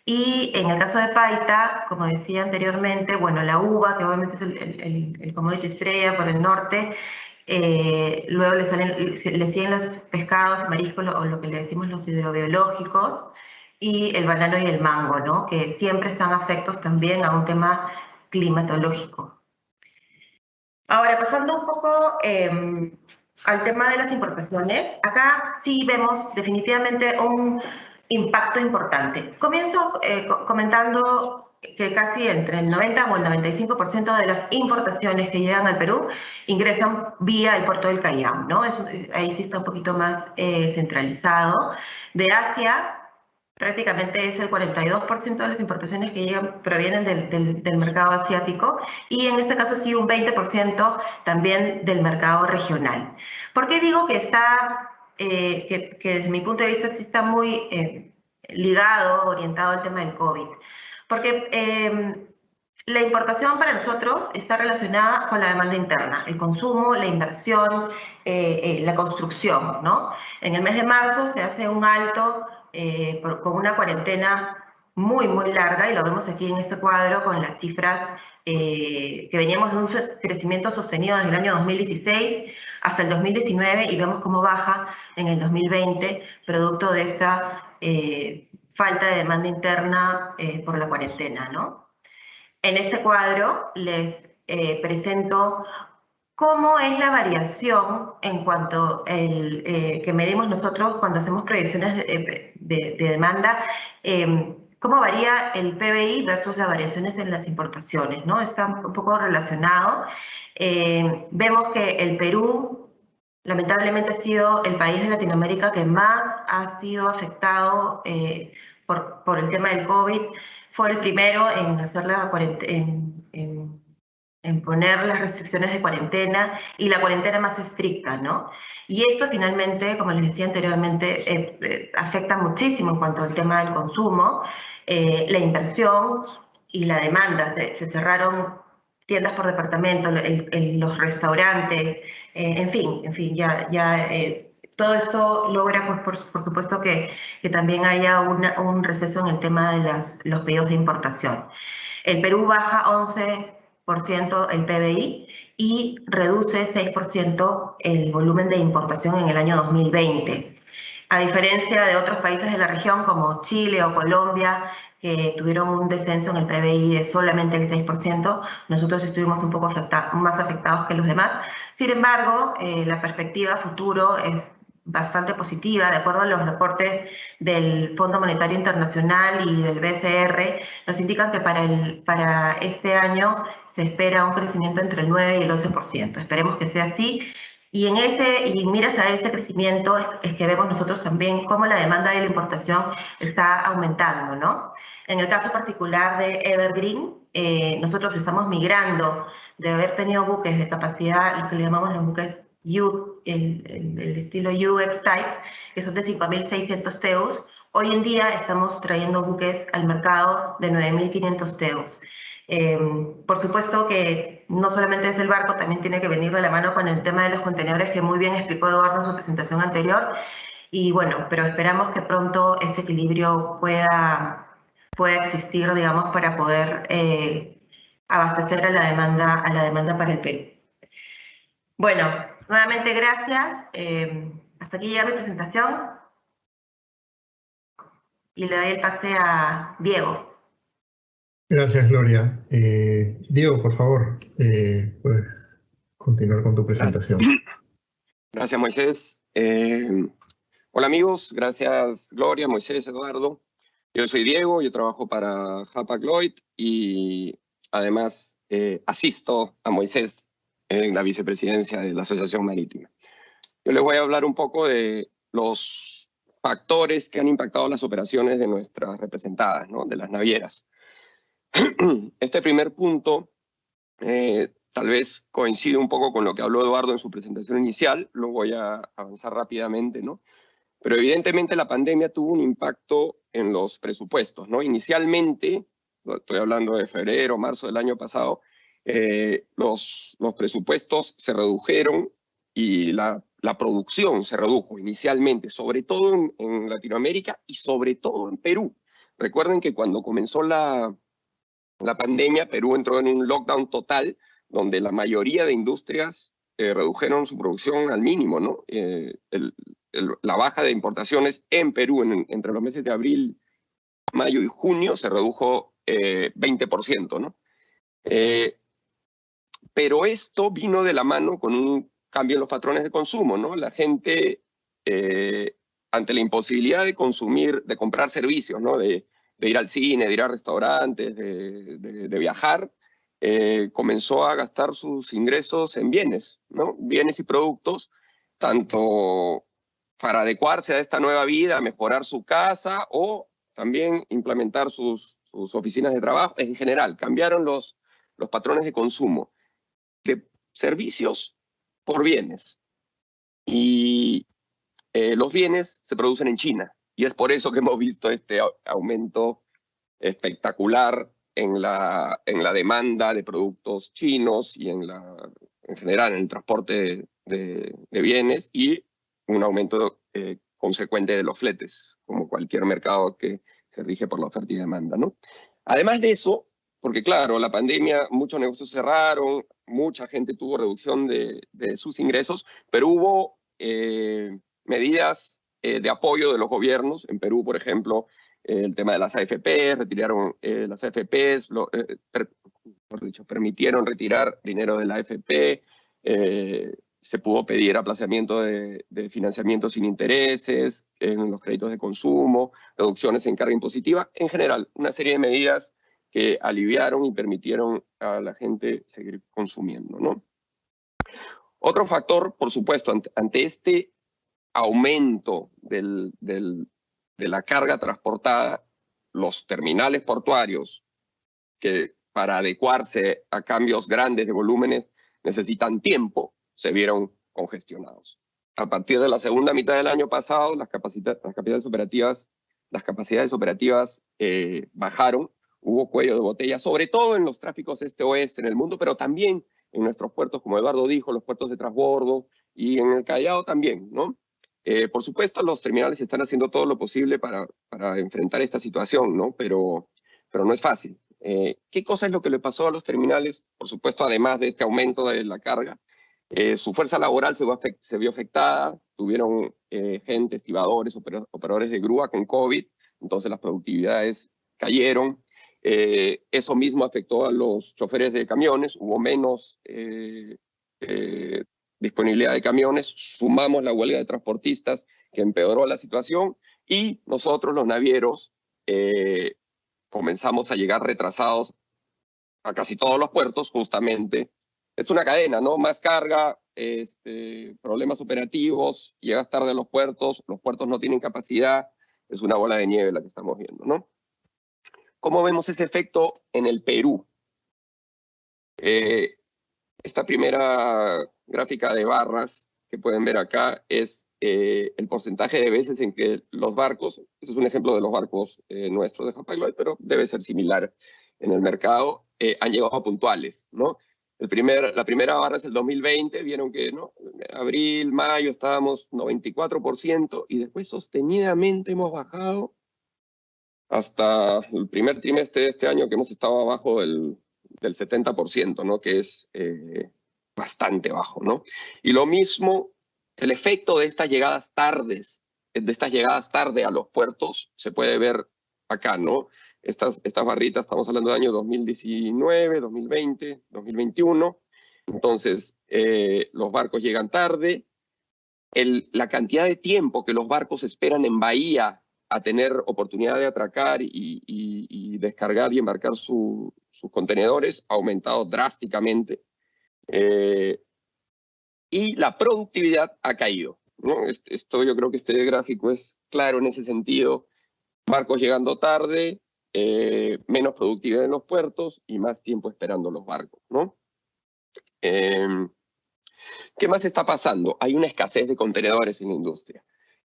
y en el caso de Paita, como decía anteriormente, bueno, la uva, que obviamente es el commodity estrella por el norte, luego le siguen los pescados, mariscos, o lo que le decimos los hidrobiológicos, y el banano y el mango, ¿no? Que siempre están afectos también a un tema climatológico. Ahora, pasando un poco al tema de las importaciones, acá sí vemos definitivamente un impacto importante. Comienzo comentando que casi entre el 90 o el 95% de las importaciones que llegan al Perú ingresan vía el puerto del Callao, ¿no? Ahí sí está un poquito más centralizado. De Asia, prácticamente es el 42% de las importaciones que llegan provienen del mercado asiático y en este caso sí un 20% también del mercado regional. ¿Por qué digo que que desde mi punto de vista sí está muy ligado, orientado al tema del COVID? Porque la importación para nosotros está relacionada con la demanda interna, el consumo, la inversión, la construcción, ¿no? En el mes de marzo se hace un alto con una cuarentena muy, muy larga, y lo vemos aquí en este cuadro con las cifras que veníamos de un crecimiento sostenido desde el año 2016 hasta el 2019, y vemos cómo baja en el 2020, producto de esta falta de demanda interna por la cuarentena, ¿no? En este cuadro les presento cómo es la variación en cuanto que medimos nosotros cuando hacemos proyecciones de demanda, cómo varía el PBI versus las variaciones en las importaciones, ¿no? Está un poco relacionado. Vemos que el Perú lamentablemente ha sido el país de Latinoamérica que más ha sido afectado por el tema del COVID. Fue el primero en hacer la en poner las restricciones de cuarentena y la cuarentena más estricta, ¿no? Y esto finalmente, como les decía anteriormente, afecta muchísimo en cuanto al tema del consumo, la inversión y la demanda. Se cerraron tiendas por departamento, los restaurantes, en fin, todo esto logra, pues, por supuesto, que también haya un receso en el tema de los pedidos de importación. El Perú baja 11% el PBI y reduce 6% el volumen de importación en el año 2020. A diferencia de otros países de la región como Chile o Colombia, que tuvieron un descenso en el PBI de solamente el 6%. Nosotros estuvimos un poco más afectados que los demás. Sin embargo, la perspectiva futuro es bastante positiva. De acuerdo a los reportes del Fondo Monetario Internacional y del BCR, nos indican que para este año se espera un crecimiento entre el 9 y el 11%. Esperemos que sea así. Y miras a este crecimiento es que vemos nosotros también cómo la demanda de la importación está aumentando, ¿no? En el caso particular de Evergreen, nosotros estamos migrando de haber tenido buques de capacidad, lo que le llamamos los buques el estilo UX-Type, que son de 5.600 TEUs. Hoy en día estamos trayendo buques al mercado de 9.500 TEUs. Por supuesto que no solamente es el barco, también tiene que venir de la mano con el tema de los contenedores que muy bien explicó Eduardo en su presentación anterior. Y bueno, pero esperamos que pronto ese equilibrio pueda existir, digamos, para poder abastecer a la demanda para el Perú. Bueno, nuevamente gracias. Hasta aquí ya mi presentación. Y le doy el pase a Diego. Gracias, Gloria. Diego, por favor, puedes continuar con tu presentación. Gracias, Moisés. Hola amigos, gracias Gloria, Moisés, Eduardo. Yo soy Diego, yo trabajo para Hapag-Lloyd y además asisto a Moisés en la vicepresidencia de la Asociación Marítima. Yo les voy a hablar un poco de los factores que han impactado las operaciones de nuestras representadas, ¿no? De las navieras. Este primer punto tal vez coincide un poco con lo que habló Eduardo en su presentación inicial, lo voy a avanzar rápidamente, ¿no? Pero evidentemente la pandemia tuvo un impacto en los presupuestos, ¿no? Inicialmente, estoy hablando de febrero, marzo del año pasado, los presupuestos se redujeron y la producción se redujo inicialmente, sobre todo en Latinoamérica y sobre todo en Perú. Recuerden que cuando comenzó la pandemia, Perú entró en un lockdown total, donde la mayoría de industrias redujeron su producción al mínimo, ¿no? La baja de importaciones en Perú entre los meses de abril, mayo y junio se redujo 20%, ¿no? Pero esto vino de la mano con un cambio en los patrones de consumo, ¿no? La gente, ante la imposibilidad de consumir, de comprar servicios, ¿no? De ir al cine, de ir a restaurantes, de viajar, comenzó a gastar sus ingresos en bienes, ¿no? Bienes y productos, tanto para adecuarse a esta nueva vida, mejorar su casa o también implementar sus oficinas de trabajo. En general, cambiaron los patrones de consumo de servicios por bienes. Y los bienes se producen en China. Y es por eso que hemos visto este aumento espectacular en la demanda de productos chinos y en general en el transporte de bienes y un aumento consecuente de los fletes, como cualquier mercado que se rige por la oferta y demanda, ¿no? Además de eso, porque claro, la pandemia, muchos negocios cerraron, mucha gente tuvo reducción de sus ingresos, pero hubo medidas de apoyo de los gobiernos. En Perú, por ejemplo, el tema de las AFP, retiraron las AFPs, permitieron retirar dinero de la AFP, se pudo pedir aplazamiento de financiamiento sin intereses, en los créditos de consumo, reducciones en carga impositiva, en general, una serie de medidas que aliviaron y permitieron a la gente seguir consumiendo, ¿no? Otro factor, por supuesto, ante este aumento de la carga transportada, los terminales portuarios, que para adecuarse a cambios grandes de volúmenes necesitan tiempo, se vieron congestionados. A partir de la segunda mitad del año pasado, las capacidades operativas bajaron, hubo cuello de botella, sobre todo en los tráficos este-oeste en el mundo, pero también en nuestros puertos, como Eduardo dijo, los puertos de transbordo y en el Callao también, ¿no? Por supuesto, los terminales están haciendo todo lo posible para enfrentar esta situación, ¿no? Pero no es fácil. ¿Qué cosa es lo que le pasó a los terminales? Por supuesto, además de este aumento de la carga, su fuerza laboral se vio afectada, tuvieron gente, estibadores, operadores de grúa con COVID, entonces las productividades cayeron. Eso mismo afectó a los choferes de camiones, hubo menos disponibilidad de camiones, sumamos la huelga de transportistas que empeoró la situación y nosotros los navieros comenzamos a llegar retrasados a casi todos los puertos, justamente. Es una cadena, ¿no? Más carga, problemas operativos, llegas tarde a los puertos no tienen capacidad, es una bola de nieve la que estamos viendo, ¿no? ¿Cómo vemos ese efecto en el Perú? Esta primera gráfica de barras que pueden ver acá es el porcentaje de veces en que los barcos, ese es un ejemplo de los barcos nuestros de Hapag-Lloyd, pero debe ser similar en el mercado, han llegado puntuales, ¿no? La primera barra es el 2020, vieron que ¿no? Abril, mayo estábamos 94% y después sostenidamente hemos bajado hasta el primer trimestre de este año que hemos estado abajo del 70%, ¿no? Que es bastante bajo, ¿no? Y lo mismo, el efecto de estas llegadas tardes, tarde a los puertos, se puede ver acá, ¿no? Estas barritas, estamos hablando de año 2019, 2020, 2021. Entonces, los barcos llegan tarde. La cantidad de tiempo que los barcos esperan en bahía a tener oportunidad de atracar y descargar y embarcar sus contenedores ha aumentado drásticamente. Y la productividad ha caído, ¿no? Esto yo creo que este gráfico es claro en ese sentido. Barcos llegando tarde, menos productividad en los puertos y más tiempo esperando los barcos, ¿no? ¿Qué más está pasando? Hay una escasez de contenedores en la industria.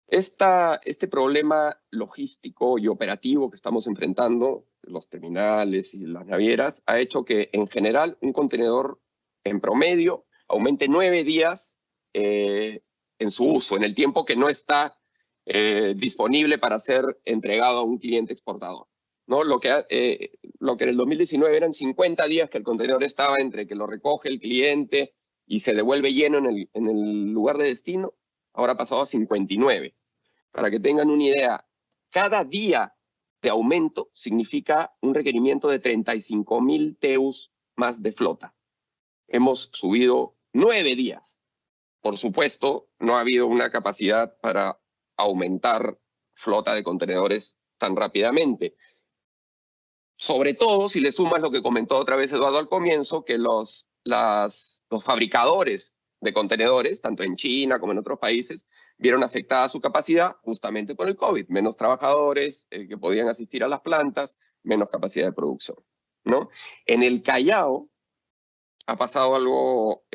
Este problema logístico y operativo que estamos enfrentando, los terminales y las navieras, ha hecho que en general un contenedor en promedio aumente 9 días en su uso, en el tiempo que no está disponible para ser entregado a un cliente exportador, ¿no? Lo que en el 2019 eran 50 días que el contenedor estaba entre que lo recoge el cliente y se devuelve lleno en el lugar de destino, ahora ha pasado a 59. Para que tengan una idea, cada día de aumento significa un requerimiento de 35.000 TEUs más de flota. Hemos subido 9 días. Por supuesto, no ha habido una capacidad para aumentar flota de contenedores tan rápidamente. Sobre todo si le sumas lo que comentó otra vez Eduardo al comienzo, que los fabricadores de contenedores, tanto en China como en otros países, vieron afectada su capacidad justamente por el COVID. Menos trabajadores que podían asistir a las plantas, menos capacidad de producción, ¿no? En el Callao ha pasado algo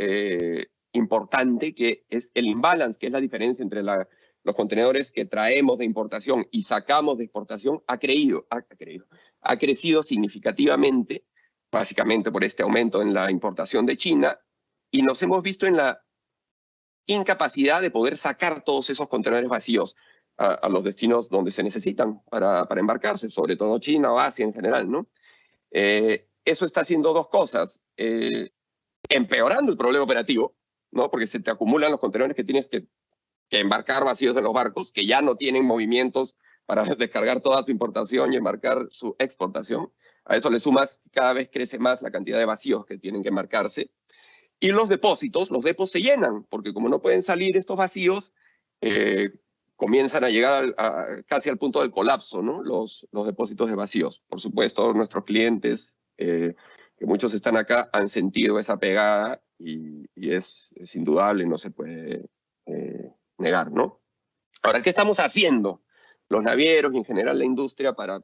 importante, que es el imbalance, que es la diferencia entre los contenedores que traemos de importación y sacamos de exportación, ha crecido significativamente, básicamente por este aumento en la importación de China, y nos hemos visto en la incapacidad de poder sacar todos esos contenedores vacíos a los destinos donde se necesitan para embarcarse, sobre todo China o Asia en general, ¿no? Eso está haciendo dos cosas, empeorando el problema operativo, ¿no? Porque se te acumulan los contenedores que tienes que embarcar vacíos en los barcos, que ya no tienen movimientos para descargar toda su importación y embarcar su exportación. A eso le sumas, cada vez crece más la cantidad de vacíos que tienen que embarcarse. Y los depósitos se llenan, porque como no pueden salir estos vacíos, comienzan a llegar casi al punto del colapso, ¿no? Los depósitos de vacíos. Por supuesto, nuestros clientes, que muchos están acá, han sentido esa pegada y es indudable, no se puede negar, ¿no? Ahora, ¿qué estamos haciendo los navieros y en general la industria para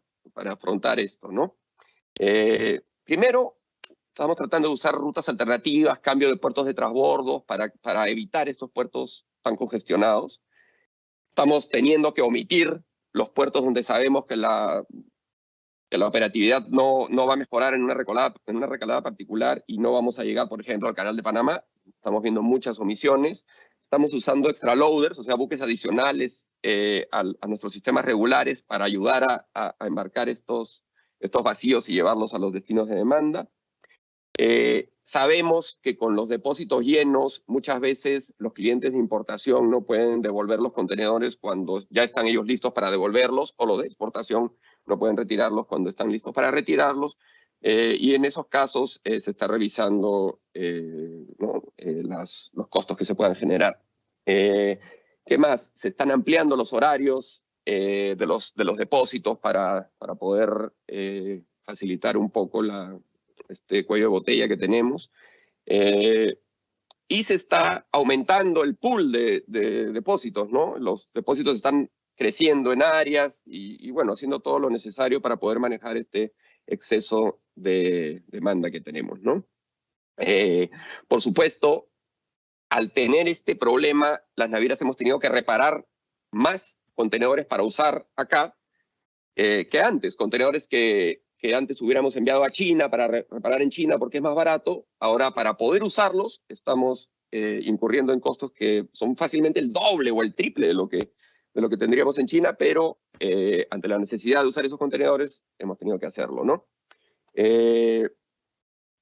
afrontar esto, ¿no? Primero, estamos tratando de usar rutas alternativas, cambio de puertos de transbordo para evitar estos puertos tan congestionados. Estamos teniendo que omitir los puertos donde sabemos que la operatividad no va a mejorar en una recalada particular y no vamos a llegar, por ejemplo, al Canal de Panamá. Estamos viendo muchas omisiones. Estamos usando extraloaders, o sea, buques adicionales a nuestros sistemas regulares para ayudar a embarcar estos vacíos y llevarlos a los destinos de demanda. Sabemos que con los depósitos llenos, muchas veces los clientes de importación no pueden devolver los contenedores cuando ya están ellos listos para devolverlos, o los de exportación no pueden retirarlos cuando están listos para retirarlos. Y en esos casos se está revisando ¿no? Los costos que se puedan generar. ¿Qué más? Se están ampliando los horarios de los depósitos para poder facilitar un poco este cuello de botella que tenemos. Y se está aumentando el pool de depósitos, ¿no? Los depósitos están creciendo en áreas y bueno, haciendo todo lo necesario para poder manejar este exceso de demanda que tenemos, ¿no? Por supuesto, al tener este problema, las navieras hemos tenido que reparar más contenedores para usar acá que antes, contenedores que antes hubiéramos enviado a China para reparar en China porque es más barato. Ahora, para poder usarlos, estamos incurriendo en costos que son fácilmente el doble o el triple de lo que tendríamos en China, pero ante la necesidad de usar esos contenedores, hemos tenido que hacerlo, ¿no?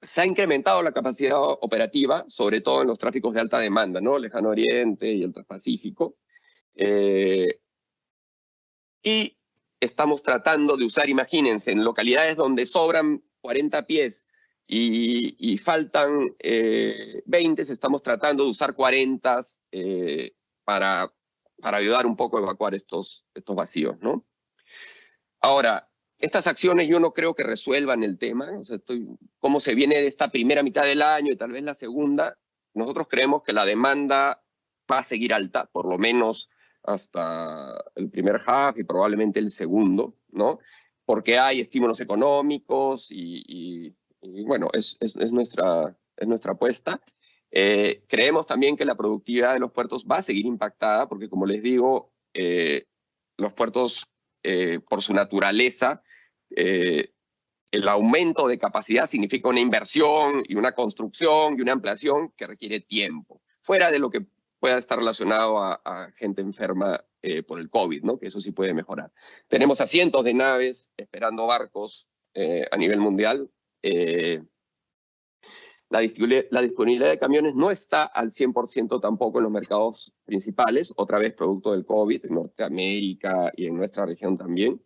Se ha incrementado la capacidad operativa, sobre todo en los tráficos de alta demanda, ¿no? Lejano Oriente y el Transpacífico. Y estamos tratando de usar, imagínense, en localidades donde sobran 40 pies y faltan 20, estamos tratando de usar 40 para ayudar un poco a evacuar estos vacíos, ¿no? Ahora, estas acciones yo no creo que resuelvan el tema, o sea, cómo se viene de esta primera mitad del año y tal vez la segunda. Nosotros creemos que la demanda va a seguir alta, por lo menos hasta el primer half y probablemente el segundo, ¿no? Porque hay estímulos económicos y bueno, es nuestra apuesta. Creemos también que la productividad de los puertos va a seguir impactada, porque como les digo, los puertos, por su naturaleza, el aumento de capacidad significa una inversión y una construcción y una ampliación que requiere tiempo, fuera de lo que pueda estar relacionado a gente enferma por el COVID, ¿no? Que eso sí puede mejorar. Tenemos a cientos de naves esperando barcos a nivel mundial. La disponibilidad de camiones no está al 100% tampoco en los mercados principales, otra vez producto del COVID, en Norteamérica y en nuestra región también.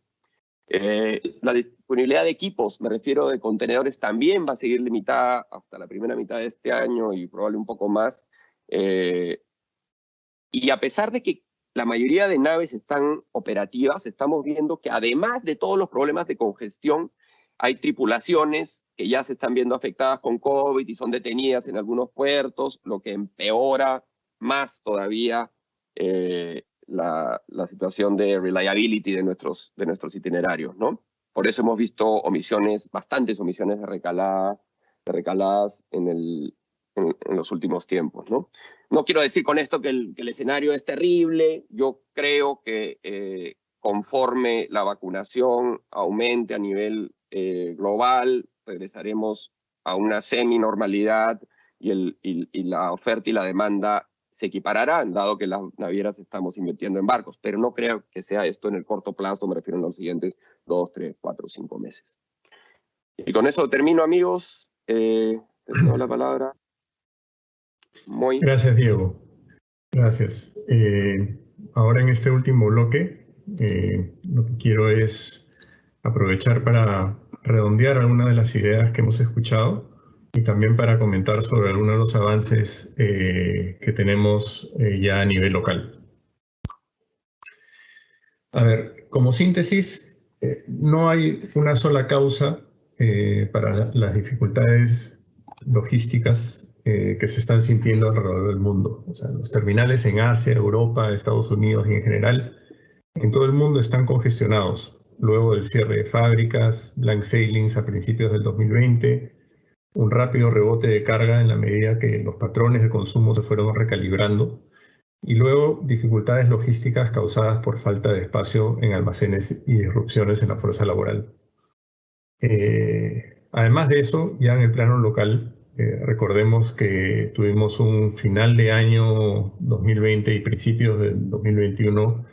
La disponibilidad de equipos, me refiero de contenedores, también va a seguir limitada hasta la primera mitad de este año y probablemente un poco más. Y a pesar de que la mayoría de naves están operativas, estamos viendo que además de todos los problemas de congestión, hay tripulaciones que ya se están viendo afectadas con COVID y son detenidas en algunos puertos, lo que empeora más todavía la situación de reliability de nuestros itinerarios, ¿no? Por eso hemos visto bastantes omisiones de recaladas en los últimos tiempos, ¿no? No quiero decir con esto que el escenario es terrible. Yo creo que conforme la vacunación aumente a nivel global, regresaremos a una semi-normalidad y la oferta y la demanda se equipararán, dado que las navieras estamos invirtiendo en barcos. Pero no creo que sea esto en el corto plazo, me refiero en los siguientes 2, 3, 4, 5 meses. Y con eso termino, amigos. Te cedo la palabra. Gracias, Diego. Gracias. Ahora en este último bloque, lo que quiero es aprovechar para redondear algunas de las ideas que hemos escuchado y también para comentar sobre algunos de los avances que tenemos ya a nivel local. A ver, como síntesis, no hay una sola causa para las dificultades logísticas que se están sintiendo alrededor del mundo. O sea, los terminales en Asia, Europa, Estados Unidos y en general, en todo el mundo están congestionados. Luego del cierre de fábricas, blank sailings a principios del 2020, un rápido rebote de carga en la medida que los patrones de consumo se fueron recalibrando, y luego dificultades logísticas causadas por falta de espacio en almacenes y disrupciones en la fuerza laboral. Además de eso, ya en el plano local, recordemos que tuvimos un final de año 2020 y principios del 2021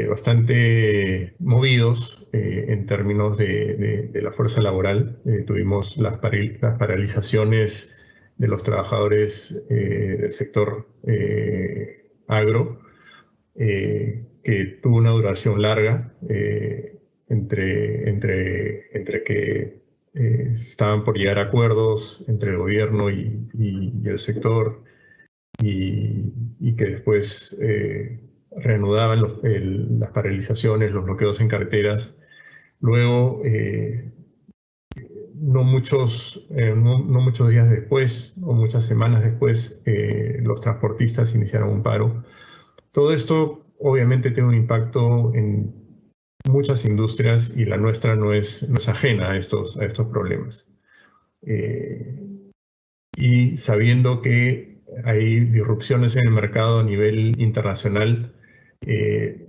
bastante movidos en términos de la fuerza laboral. Tuvimos las paralizaciones de los trabajadores del sector agro, que tuvo una duración larga entre que estaban por llegar a acuerdos entre el gobierno y el sector, y que después reanudaban las paralizaciones, los bloqueos en carreteras. Luego, no muchos días después o muchas semanas después, los transportistas iniciaron un paro. Todo esto obviamente tiene un impacto en muchas industrias, y la nuestra no es ajena a estos problemas. Y sabiendo que hay disrupciones en el mercado a nivel internacional,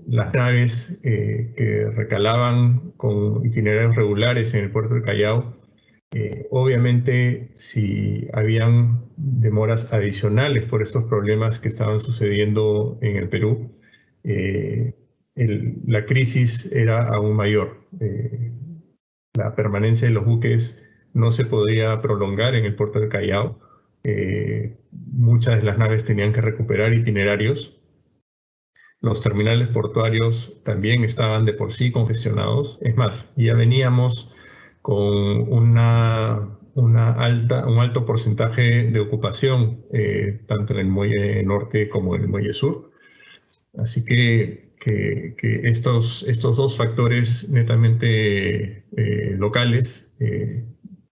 las naves que recalaban con itinerarios regulares en el puerto de Callao, obviamente si habían demoras adicionales por estos problemas que estaban sucediendo en el Perú, la crisis era aún mayor. La permanencia de los buques no se podía prolongar en el puerto de Callao. Muchas de las naves tenían que recuperar itinerarios. Los terminales portuarios también estaban de por sí congestionados. Es más, ya veníamos con un alto porcentaje de ocupación, tanto en el muelle norte como en el muelle sur. Así que estos dos factores netamente locales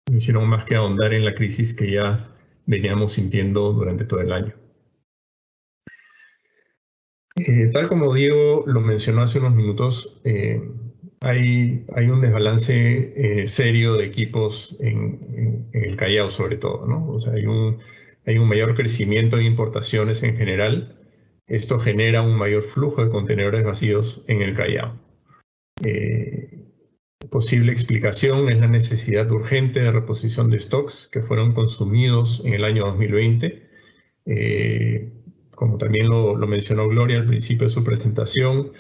no hicieron más que ahondar en la crisis que ya veníamos sintiendo durante todo el año. Tal como Diego lo mencionó hace unos minutos, hay un desbalance serio de equipos en el Callao, sobre todo, ¿no? O sea, hay un mayor crecimiento de importaciones en general. Esto genera un mayor flujo de contenedores vacíos en el Callao. Posible explicación es la necesidad urgente de reposición de stocks que fueron consumidos en el año 2020. Como también lo mencionó Gloria al principio de su presentación,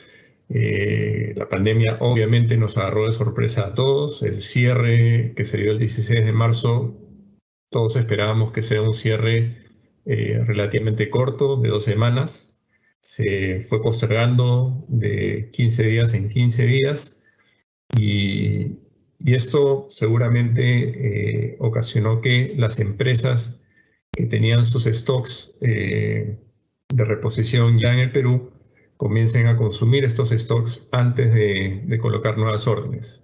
la pandemia obviamente nos agarró de sorpresa a todos. El cierre que se dio el 16 de marzo, todos esperábamos que sea un cierre relativamente corto, de 2 semanas. Se fue postergando de 15 días en 15 días, y esto seguramente ocasionó que las empresas que tenían sus stocks de reposición ya en el Perú comiencen a consumir estos stocks antes de colocar nuevas órdenes.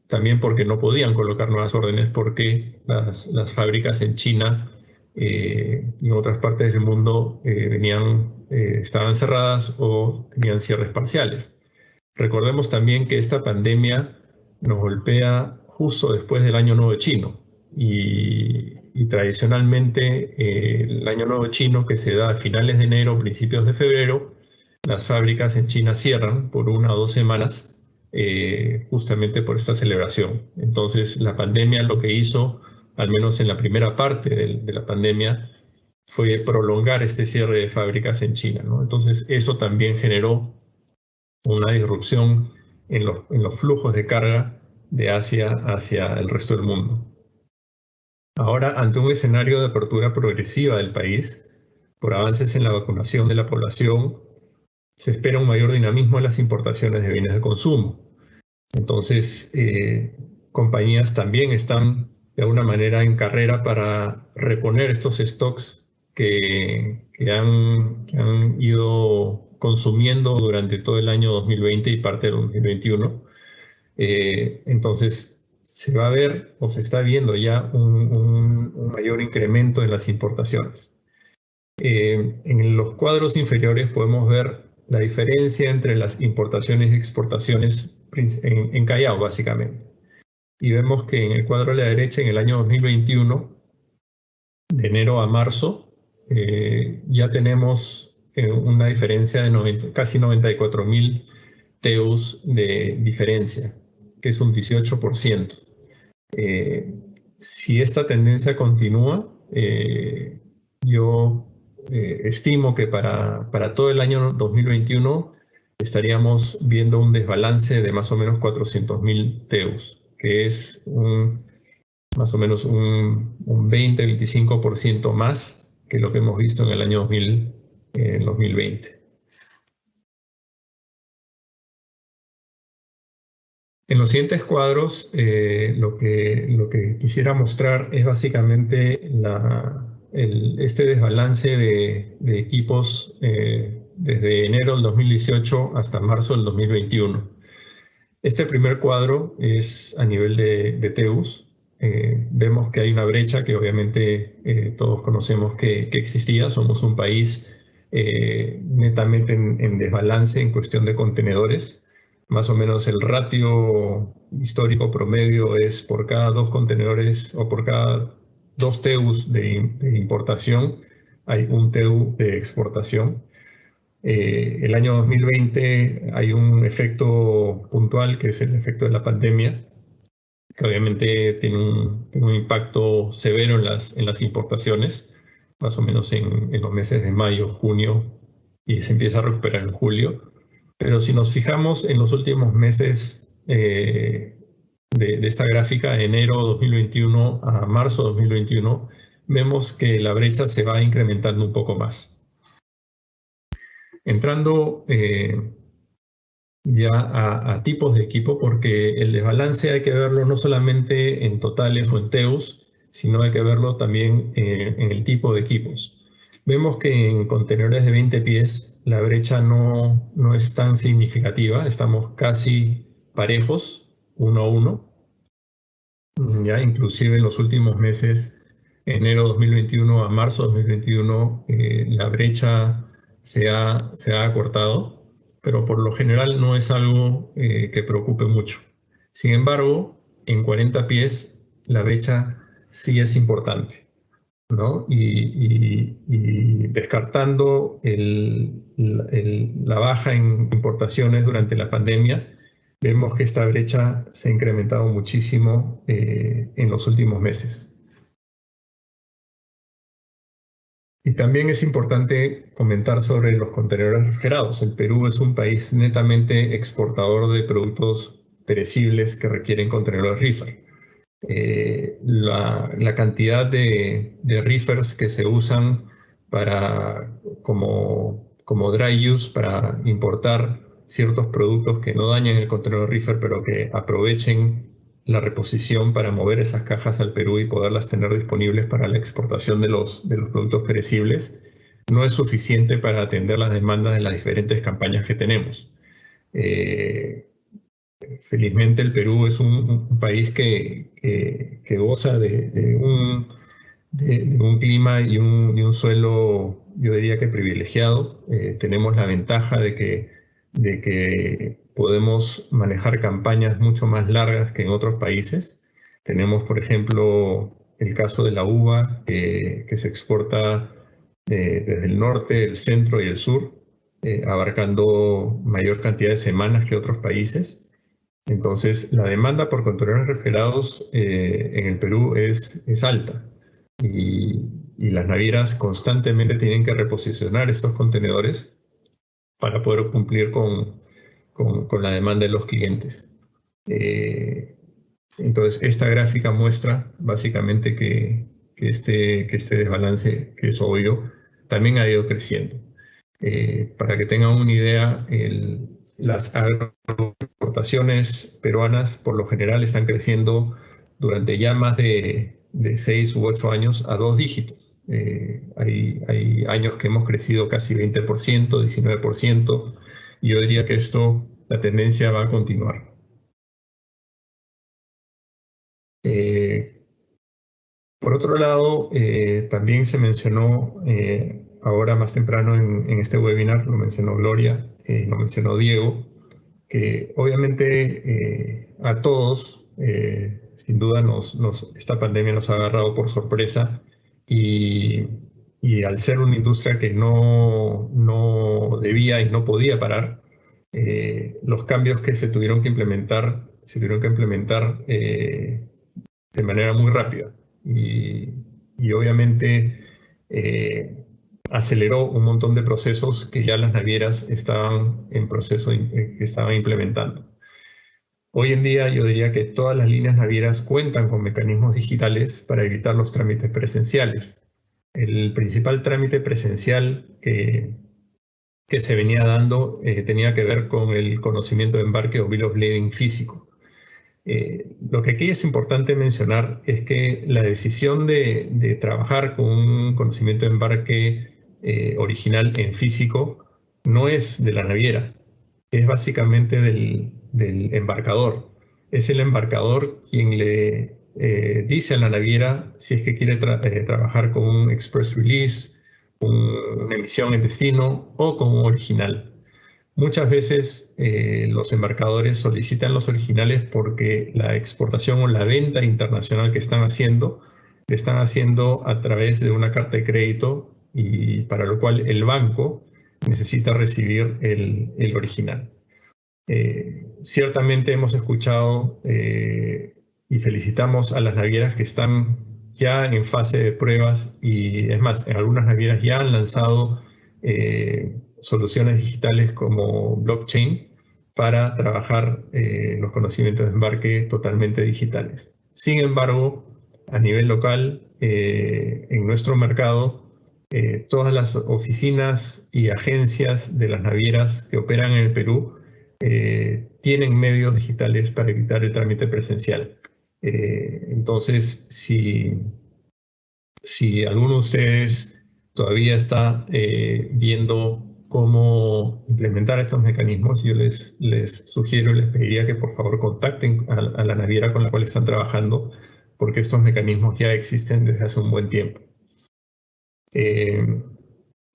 También porque no podían colocar nuevas órdenes porque las fábricas en China y en otras partes del mundo estaban cerradas o tenían cierres parciales. Recordemos también que esta pandemia nos golpea justo después del Año Nuevo Chino, y tradicionalmente el Año Nuevo Chino, que se da a finales de enero, principios de febrero, las fábricas en China cierran por 1 o 2 semanas justamente por esta celebración. Entonces la pandemia lo que hizo, al menos en la primera parte de la pandemia, fue prolongar este cierre de fábricas en China, ¿no? Entonces eso también generó una disrupción en los flujos de carga de Asia hacia el resto del mundo. Ahora, ante un escenario de apertura progresiva del país, por avances en la vacunación de la población, se espera un mayor dinamismo en las importaciones de bienes de consumo. Entonces, compañías también están de alguna manera en carrera para reponer estos stocks que han ido consumiendo durante todo el año 2020 y parte del 2021. Entonces, se va a ver o se está viendo ya un mayor incremento en las importaciones. En los cuadros inferiores podemos ver la diferencia entre las importaciones y exportaciones en Callao, básicamente. Y vemos que en el cuadro a la derecha, en el año 2021, de enero a marzo, ya tenemos una diferencia de casi 94.000 TEUs de diferencia, que es un 18%. Si esta tendencia continúa, yo estimo que para todo el año 2021 estaríamos viendo un desbalance de más o menos 400.000 TEUs, que es más o menos un 20-25% más que lo que hemos visto en el año 2020. En los siguientes cuadros, lo que quisiera mostrar es básicamente este desbalance de equipos desde enero del 2018 hasta marzo del 2021. Este primer cuadro es a nivel de TEUs. Vemos que hay una brecha que obviamente todos conocemos que existía. Somos un país netamente en desbalance en cuestión de contenedores. Más o menos el ratio histórico promedio es por cada 2 contenedores o por cada 2 TEUs de importación hay un TEU de exportación. El año 2020 hay un efecto puntual que es el efecto de la pandemia, que obviamente tiene un impacto severo en las importaciones, más o menos en los meses de mayo, junio, y se empieza a recuperar en julio. Pero si nos fijamos en los últimos meses de esta gráfica, de enero 2021 a marzo 2021, vemos que la brecha se va incrementando un poco más. Entrando ya a tipos de equipo, porque el desbalance hay que verlo no solamente en totales o en TEUs, sino hay que verlo también en el tipo de equipos. Vemos que en contenedores de 20 pies la brecha no es tan significativa, estamos casi parejos, 1 a 1. Ya inclusive en los últimos meses, enero 2021 a marzo 2021, la brecha se ha acortado, pero por lo general no es algo que preocupe mucho. Sin embargo, en 40 pies la brecha sí es importante, ¿no? Y descartando la baja en importaciones durante la pandemia, vemos que esta brecha se ha incrementado muchísimo en los últimos meses. Y también es importante comentar sobre los contenedores refrigerados. El Perú es un país netamente exportador de productos perecibles que requieren contenedores reefer. La cantidad de reefers que se usan como dry use para importar ciertos productos que no dañan el contenedor reefer, pero que aprovechen la reposición para mover esas cajas al Perú y poderlas tener disponibles para la exportación de los productos perecibles, no es suficiente para atender las demandas de las diferentes campañas que tenemos. Felizmente el Perú es un país que goza de un clima y un suelo, yo diría que privilegiado. Tenemos la ventaja de que podemos manejar campañas mucho más largas que en otros países. Tenemos, por ejemplo, el caso de la uva que se exporta desde el norte, el centro y el sur, abarcando mayor cantidad de semanas que otros países. Entonces, la demanda por contenedores refrigerados en el Perú es alta y las navieras constantemente tienen que reposicionar estos contenedores para poder cumplir con la demanda de los clientes. Entonces, esta gráfica muestra básicamente que este desbalance, que es obvio, también ha ido creciendo. Para que tengan una idea, las agroexportaciones peruanas por lo general están creciendo durante ya más de 6 u 8 años a 2 dígitos. Hay años que hemos crecido casi 20%, 19%, y yo diría que la tendencia va a continuar. Por otro lado, también se mencionó ahora más temprano en este webinar, lo mencionó Gloria, lo mencionó Diego, que obviamente a todos, sin duda, esta pandemia nos ha agarrado por sorpresa y al ser una industria que no debía y no podía parar, los cambios que se tuvieron que implementar de manera muy rápida y obviamente aceleró un montón de procesos que ya las navieras estaban en proceso, que estaban implementando. Hoy en día yo diría que todas las líneas navieras cuentan con mecanismos digitales para evitar los trámites presenciales. El principal trámite presencial que se venía dando tenía que ver con el conocimiento de embarque o bill of lading físico. Lo que aquí es importante mencionar es que la decisión de trabajar con un conocimiento de embarque original en físico no es de la naviera, es básicamente del embarcador. Es el embarcador quien le dice a la naviera si es que quiere trabajar con un express release, una emisión en destino o con un original. Muchas veces los embarcadores solicitan los originales porque la exportación o la venta internacional que están haciendo a través de una carta de crédito, y para lo cual el banco necesita recibir el original. Ciertamente hemos escuchado y felicitamos a las navieras que están ya en fase de pruebas, y es más, en algunas navieras ya han lanzado soluciones digitales como blockchain para trabajar los conocimientos de embarque totalmente digitales. Sin embargo, a nivel local, en nuestro mercado, todas las oficinas y agencias de las navieras que operan en el Perú tienen medios digitales para evitar el trámite presencial. Entonces, si alguno de ustedes todavía está viendo cómo implementar estos mecanismos, yo les sugiero, les pediría que por favor contacten a la naviera con la cual están trabajando, porque estos mecanismos ya existen desde hace un buen tiempo.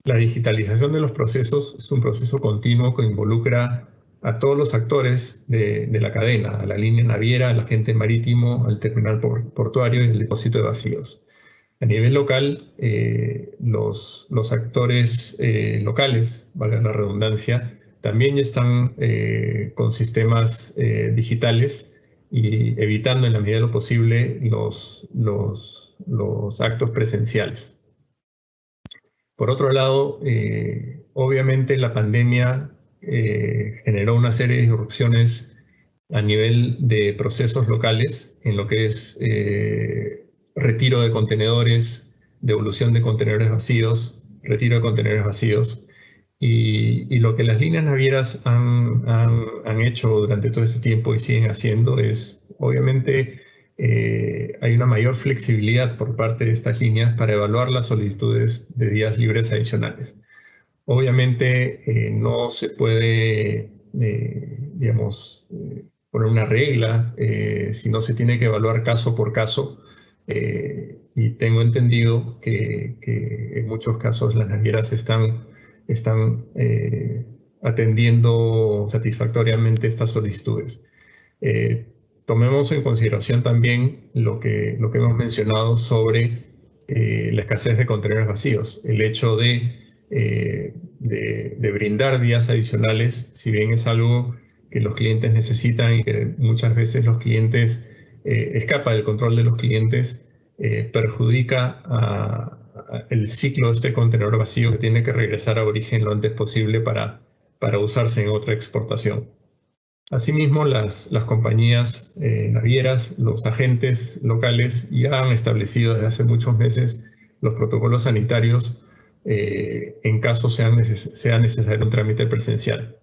La digitalización de los procesos es un proceso continuo que involucra a todos los actores de la cadena, a la línea naviera, al agente marítimo, al terminal portuario y al depósito de vacíos. A nivel local, los actores locales, valga la redundancia, también ya están con sistemas digitales y evitando en la medida de lo posible los actos presenciales. Por otro lado, obviamente la pandemia generó una serie de disrupciones a nivel de procesos locales en lo que es retiro de contenedores, devolución de contenedores vacíos, retiro de contenedores vacíos. Y lo que las líneas navieras han hecho durante todo este tiempo y siguen haciendo es, obviamente, hay una mayor flexibilidad por parte de estas líneas para evaluar las solicitudes de días libres adicionales. Obviamente no se puede, digamos, poner una regla, sino se tiene que evaluar caso por caso. Y tengo entendido que en muchos casos las navieras están atendiendo satisfactoriamente estas solicitudes. Tomemos en consideración también lo que hemos mencionado sobre la escasez de contenedores vacíos. El hecho de brindar días adicionales, si bien es algo que los clientes necesitan y que muchas veces los clientes escapa del control de los clientes, perjudica el ciclo de este contenedor vacío que tiene que regresar a origen lo antes posible para usarse en otra exportación. Asimismo, las compañías navieras, los agentes locales ya han establecido desde hace muchos meses los protocolos sanitarios en caso sea necesario un trámite presencial.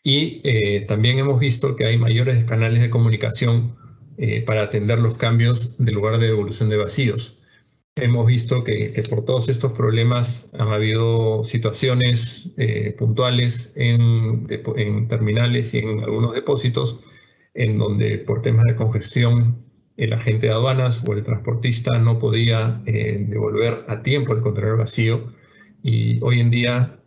Y también hemos visto que hay mayores canales de comunicación para atender los cambios de lugar de devolución de vacíos. Hemos visto que por todos estos problemas han habido situaciones puntuales en terminales y en algunos depósitos en donde por temas de congestión el agente de aduanas o el transportista no podía devolver a tiempo el contenedor vacío, y hoy en día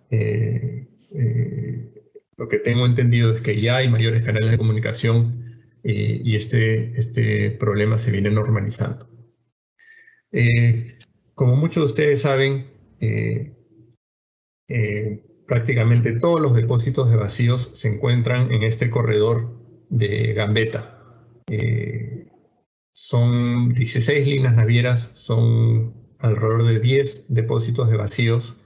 lo que tengo entendido es que ya hay mayores canales de comunicación y este problema se viene normalizando. Como muchos de ustedes saben, prácticamente todos los depósitos de vacíos se encuentran en este corredor de Gambetta. Son 16 líneas navieras, son alrededor de 10 depósitos de vacíos.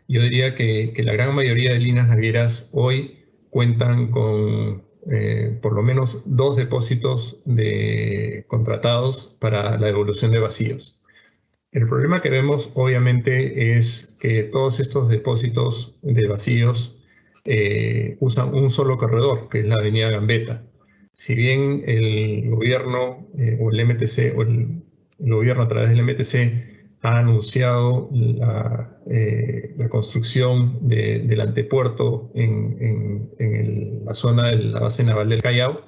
Yo diría que la gran mayoría de líneas navieras hoy cuentan con por lo menos 2 depósitos contratados para la devolución de vacíos. El problema que vemos, obviamente, es que todos estos depósitos de vacíos usan un solo corredor, que es la avenida Gambetta. si bien el gobierno o el MTC o el gobierno a través del MTC ha anunciado la construcción del antepuerto en la zona de la base naval del Callao,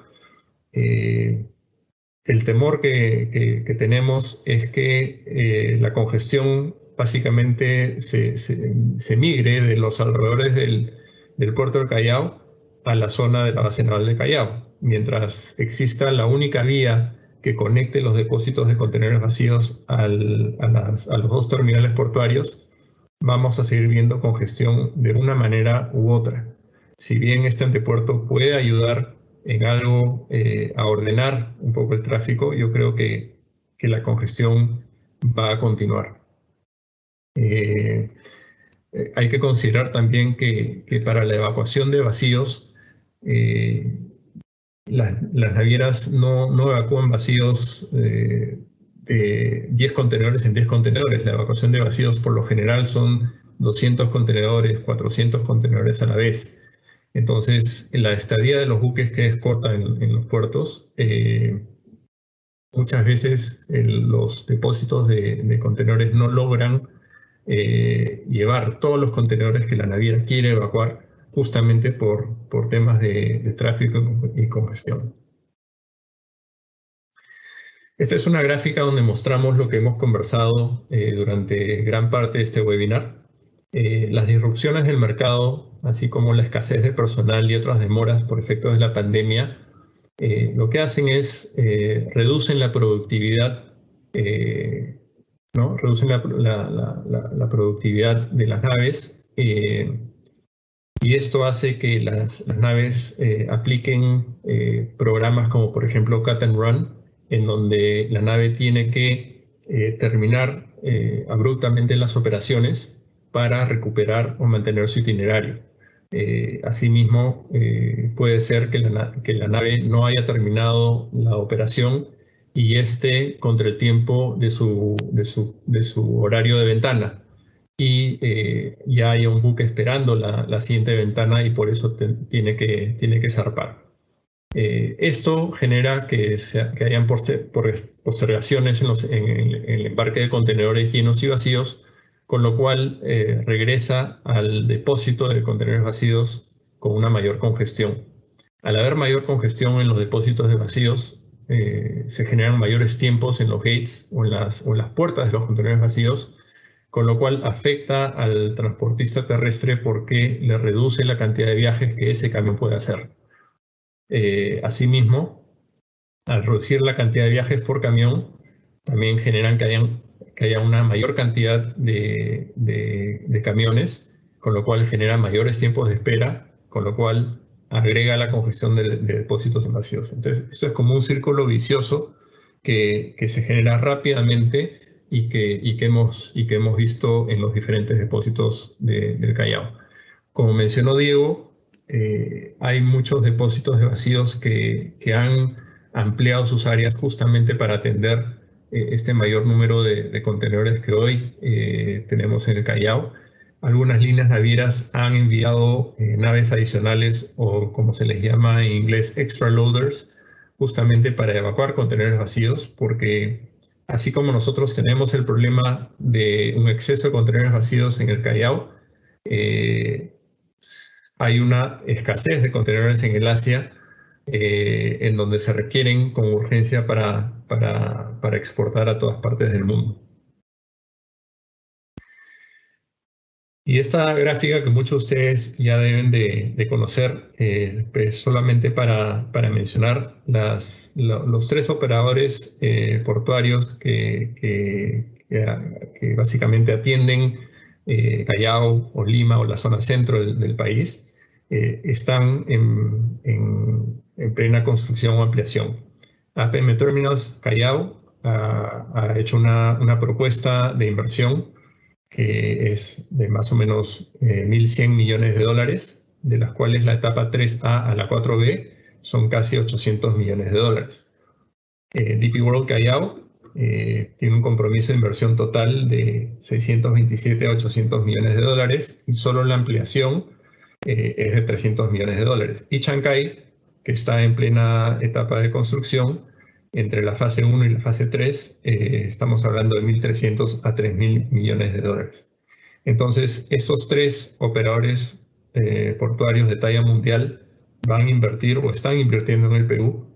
el temor que tenemos es que la congestión básicamente se migre de los alrededores del puerto del Callao a la zona de la base naval del Callao. Mientras exista la única vía que conecte los depósitos de contenedores vacíos a los dos terminales portuarios, vamos a seguir viendo congestión de una manera u otra. Si bien este antepuerto puede ayudar en algo a ordenar un poco el tráfico, yo creo que la congestión va a continuar. Hay que considerar también que para la evacuación de vacíos, las navieras no evacúan vacíos de 10 contenedores en 10 contenedores. La evacuación de vacíos por lo general son 200 contenedores, 400 contenedores a la vez. Entonces, la estadía de los buques que es corta en los puertos, muchas veces los depósitos de contenedores no logran llevar todos los contenedores que la naviera quiere evacuar, justamente por temas de tráfico y congestión. Esta es una gráfica donde mostramos lo que hemos conversado durante gran parte de este webinar. Las disrupciones del mercado, así como la escasez de personal y otras demoras por efectos de la pandemia, lo que hacen es reducen la productividad, ¿no? Reducen la productividad de las naves, y esto hace que las naves apliquen programas como, por ejemplo, Cut and Run, en donde la nave tiene que terminar abruptamente las operaciones para recuperar o mantener su itinerario. Asimismo, puede ser que la nave no haya terminado la operación y esté contra el tiempo de su horario de ventana, y ya haya un buque esperando la siguiente ventana y por eso tiene que zarpar. Esto genera que hayan postergaciones en el embarque de contenedores llenos y vacíos, con lo cual regresa al depósito de contenedores vacíos con una mayor congestión. Al haber mayor congestión en los depósitos de vacíos, se generan mayores tiempos en los gates o en las puertas de los contenedores vacíos, con lo cual afecta al transportista terrestre porque le reduce la cantidad de viajes que ese camión puede hacer. Asimismo, al reducir la cantidad de viajes por camión, también generan que haya una mayor cantidad de camiones, con lo cual genera mayores tiempos de espera, con lo cual agrega la congestión de depósitos en vacíos. Entonces, esto es como un círculo vicioso que se genera rápidamente y que hemos visto en los diferentes depósitos del Callao. Como mencionó Diego, hay muchos depósitos de vacíos que han ampliado sus áreas justamente para atender este mayor número de contenedores que hoy tenemos en el Callao. Algunas líneas navieras han enviado naves adicionales, o como se les llama en inglés, extra loaders, justamente para evacuar contenedores vacíos, porque así como nosotros tenemos el problema de un exceso de contenedores vacíos en el Callao, hay una escasez de contenedores en el Asia, en donde se requieren con urgencia para exportar a todas partes del mundo. Y esta gráfica que muchos de ustedes ya deben de conocer, pues solamente para mencionar los tres operadores portuarios que básicamente atienden Callao o Lima o la zona centro del país, están en plena construcción o ampliación. APM Terminals Callao ha hecho una propuesta de inversión que es de más o menos 1.100 millones de dólares, de las cuales la etapa 3A a la 4B son casi 800 millones de dólares. DP World Callao tiene un compromiso de inversión total de 627 a 800 millones de dólares y solo la ampliación es de 300 millones de dólares. Y Chancay que está en plena etapa de construcción. Entre la fase 1 y la fase 3 estamos hablando de 1.300 a 3.000 millones de dólares. Entonces, esos tres operadores portuarios de talla mundial van a invertir o están invirtiendo en el Perú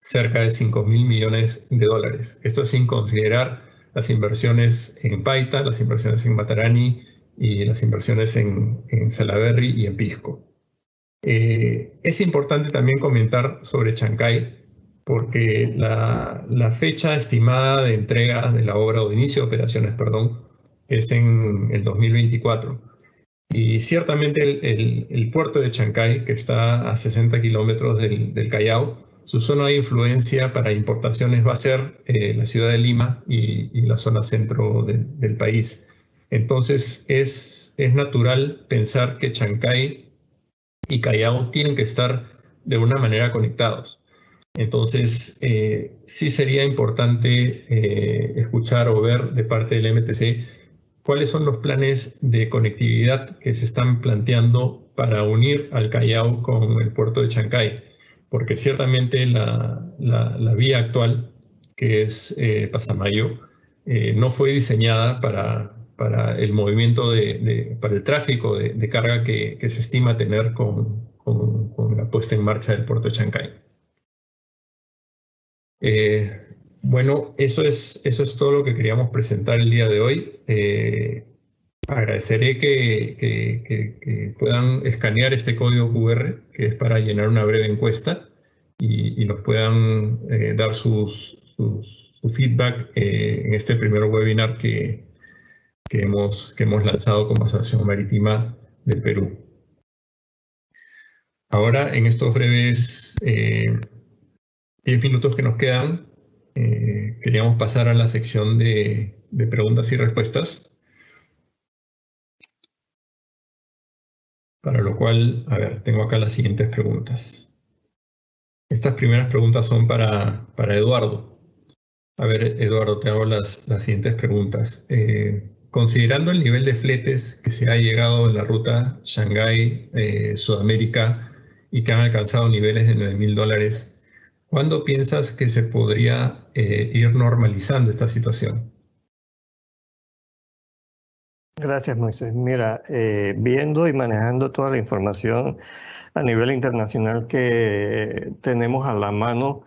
cerca de 5.000 millones de dólares. Esto es sin considerar las inversiones en Paita, las inversiones en Matarani y las inversiones en Salaberry y en Pisco. Es importante también comentar sobre Chancay, porque la fecha estimada de entrega de la obra o de inicio de operaciones, perdón, es en el 2024. Y ciertamente el puerto de Chancay, que está a 60 kilómetros del Callao, su zona de influencia para importaciones va a ser la ciudad de Lima y la zona centro del país. Entonces es natural pensar que Chancay y Callao tienen que estar de una manera conectados. Entonces, sí sería importante escuchar o ver de parte del MTC cuáles son los planes de conectividad que se están planteando para unir al Callao con el puerto de Chancay, porque ciertamente la vía actual, que es Pasamayo, no fue diseñada para el movimiento, para el tráfico de carga que se estima tener con la puesta en marcha del puerto de Chancay. Bueno, eso es todo lo que queríamos presentar el día de hoy. Agradeceré que puedan escanear este código QR, que es para llenar una breve encuesta, y nos puedan dar su feedback en este primer webinar que hemos lanzado como Asociación Marítima del Perú. Ahora, en estos breves 10 minutos que nos quedan, queríamos pasar a la sección de preguntas y respuestas. Para lo cual, a ver, tengo acá las siguientes preguntas. Estas primeras preguntas son para Eduardo. A ver, Eduardo, te hago las siguientes preguntas. Considerando el nivel de fletes que se ha llegado en la ruta Shanghái-Sudamérica y que han alcanzado niveles de $9.000, ¿cuándo piensas que se podría ir normalizando esta situación? Gracias, Moisés. Mira, viendo y manejando toda la información a nivel internacional que tenemos a la mano,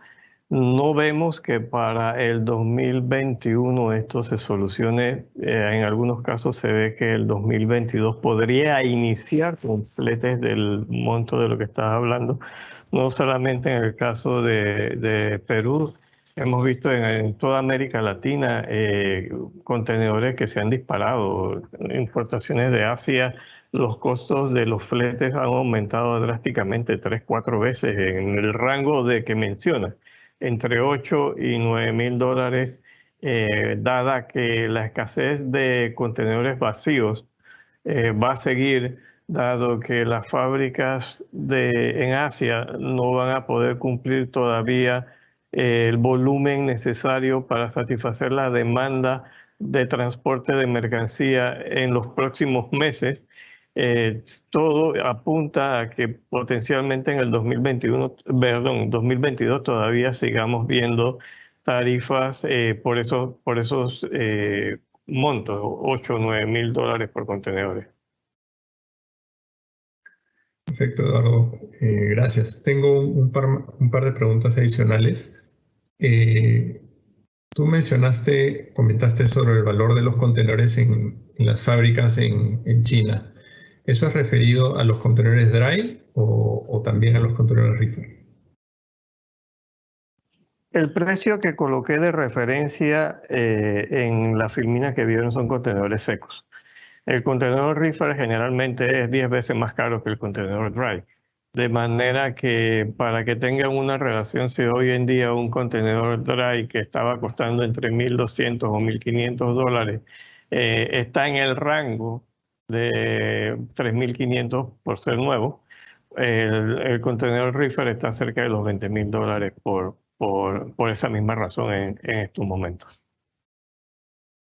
no vemos que para el 2021 esto se solucione. En algunos casos se ve que el 2022 podría iniciar con fletes del monto de lo que estás hablando. No solamente en el caso de Perú, hemos visto en toda América Latina contenedores que se han disparado, importaciones de Asia. Los costos de los fletes han aumentado drásticamente 3-4 veces en el rango de que mencionas, entre 8 y 9.000 dólares, dada que la escasez de contenedores vacíos va a seguir, dado que las fábricas en Asia no van a poder cumplir todavía el volumen necesario para satisfacer la demanda de transporte de mercancía en los próximos meses. Todo apunta a que potencialmente en el 2022 todavía sigamos viendo tarifas por esos montos, 8 o 9.000 dólares por contenedores. Perfecto, Eduardo. Gracias. Tengo un par de preguntas adicionales. Tú comentaste sobre el valor de los contenedores en las fábricas en China. ¿Eso es referido a los contenedores dry o también a los contenedores reefer? El precio que coloqué de referencia en la filmina que vieron son contenedores secos. El contenedor reefer generalmente es 10 veces más caro que el contenedor dry. De manera que para que tengan una relación, si hoy en día un contenedor dry que estaba costando entre 1.200 o 1.500 dólares está en el rango de 3.500 por ser nuevo, el contenedor reefer está cerca de los 20.000 dólares por esa misma razón en estos momentos.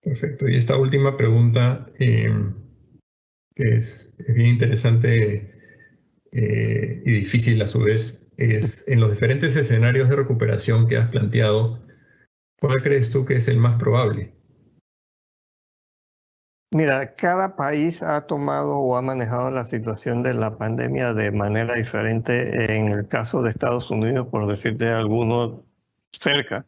Perfecto. Y esta última pregunta, que es bien interesante, y difícil a su vez, es en los diferentes escenarios de recuperación que has planteado, ¿cuál crees tú que es el más probable? Mira, cada país ha tomado o ha manejado la situación de la pandemia de manera diferente. En el caso de Estados Unidos, por decirte alguno cerca,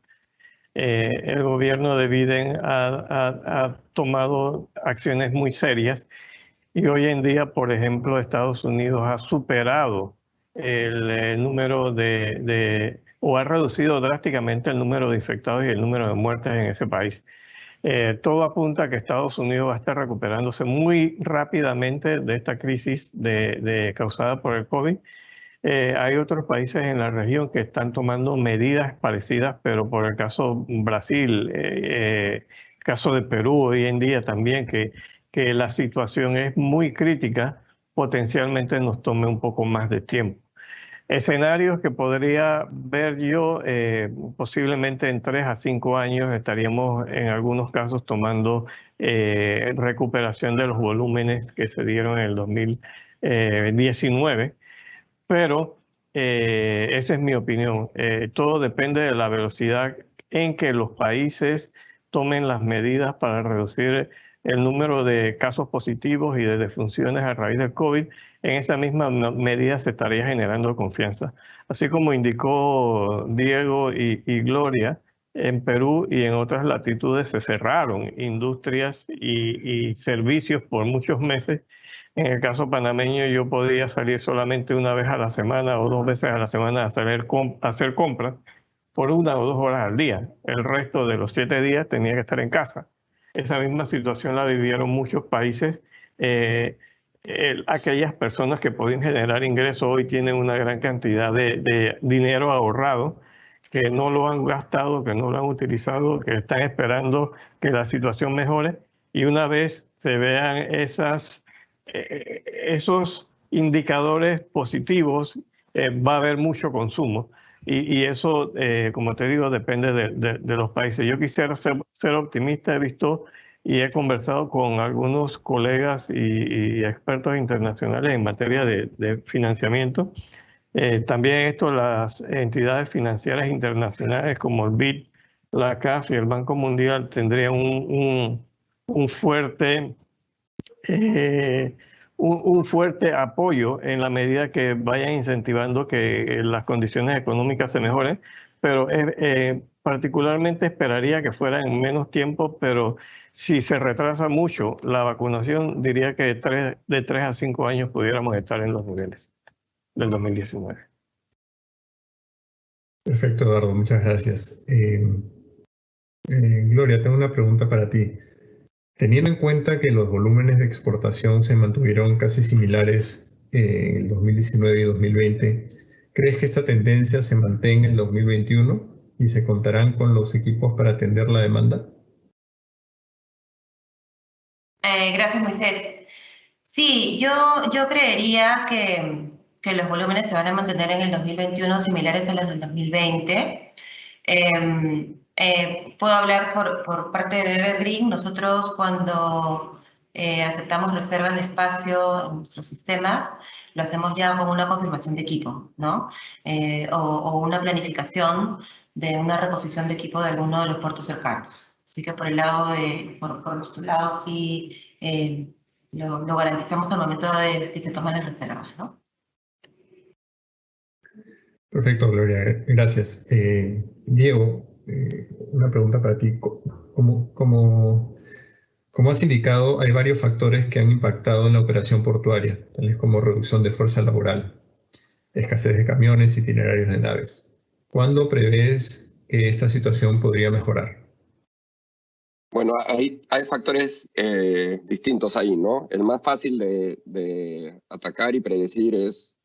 el gobierno de Biden ha tomado acciones muy serias y hoy en día, por ejemplo, Estados Unidos ha superado el número o ha reducido drásticamente el número de infectados y el número de muertes en ese país. Todo apunta a que Estados Unidos va a estar recuperándose muy rápidamente de esta crisis causada por el COVID. Hay otros países en la región que están tomando medidas parecidas, pero por el caso Brasil, caso de Perú hoy en día también, que la situación es muy crítica, potencialmente nos tome un poco más de tiempo. Escenarios que podría ver yo, posiblemente en 3 a 5 años estaríamos en algunos casos tomando recuperación de los volúmenes que se dieron en el 2019, pero esa es mi opinión. Todo depende de la velocidad en que los países tomen las medidas para reducir el número de casos positivos y de defunciones a raíz del COVID. En esa misma medida se estaría generando confianza. Así como indicó Diego y Gloria, en Perú y en otras latitudes se cerraron industrias y servicios por muchos meses. En el caso panameño yo podía salir solamente una vez a la semana o 2 veces a la semana a hacer compras por 1 o 2 horas al día. El resto de los 7 días tenía que estar en casa. Esa misma situación la vivieron muchos países. Aquellas personas que podían generar ingresos hoy tienen una gran cantidad de dinero ahorrado, que no lo han gastado, que no lo han utilizado, que están esperando que la situación mejore. Y una vez se vean esos indicadores positivos, va a haber mucho consumo. Y eso, como te digo, depende de los países. Yo quisiera ser optimista, he visto y he conversado con algunos colegas y expertos internacionales en materia de financiamiento. También las entidades financieras internacionales como el BID, la CAF y el Banco Mundial tendrían un fuerte un fuerte apoyo en la medida que vayan incentivando que las condiciones económicas se mejoren, pero particularmente esperaría que fuera en menos tiempo, pero si se retrasa mucho la vacunación, diría que de 3 a 5 años pudiéramos estar en los niveles del 2019. Perfecto, Eduardo, muchas gracias. Gloria, tengo una pregunta para ti. Teniendo en cuenta que los volúmenes de exportación se mantuvieron casi similares en el 2019 y 2020, ¿crees que esta tendencia se mantenga en el 2021 y se contarán con los equipos para atender la demanda? Gracias, Moisés. Sí, yo creería que los volúmenes se van a mantener en el 2021 similares a los del 2020. Puedo hablar por parte de Evergreen. Nosotros cuando aceptamos reservas de espacio en nuestros sistemas, lo hacemos ya con una confirmación de equipo, ¿no? O una planificación de una reposición de equipo de alguno de los puertos cercanos. Así que por nuestro lado sí lo garantizamos al momento de que se toman las reservas, ¿no? Perfecto, Gloria, gracias. Diego, una pregunta para ti. Como has indicado, hay varios factores que han impactado en la operación portuaria, tales como reducción de fuerza laboral, escasez de camiones, itinerarios de naves. ¿Cuándo prevés que esta situación podría mejorar? Bueno, hay factores distintos ahí, ¿no? El más fácil de atacar y predecir es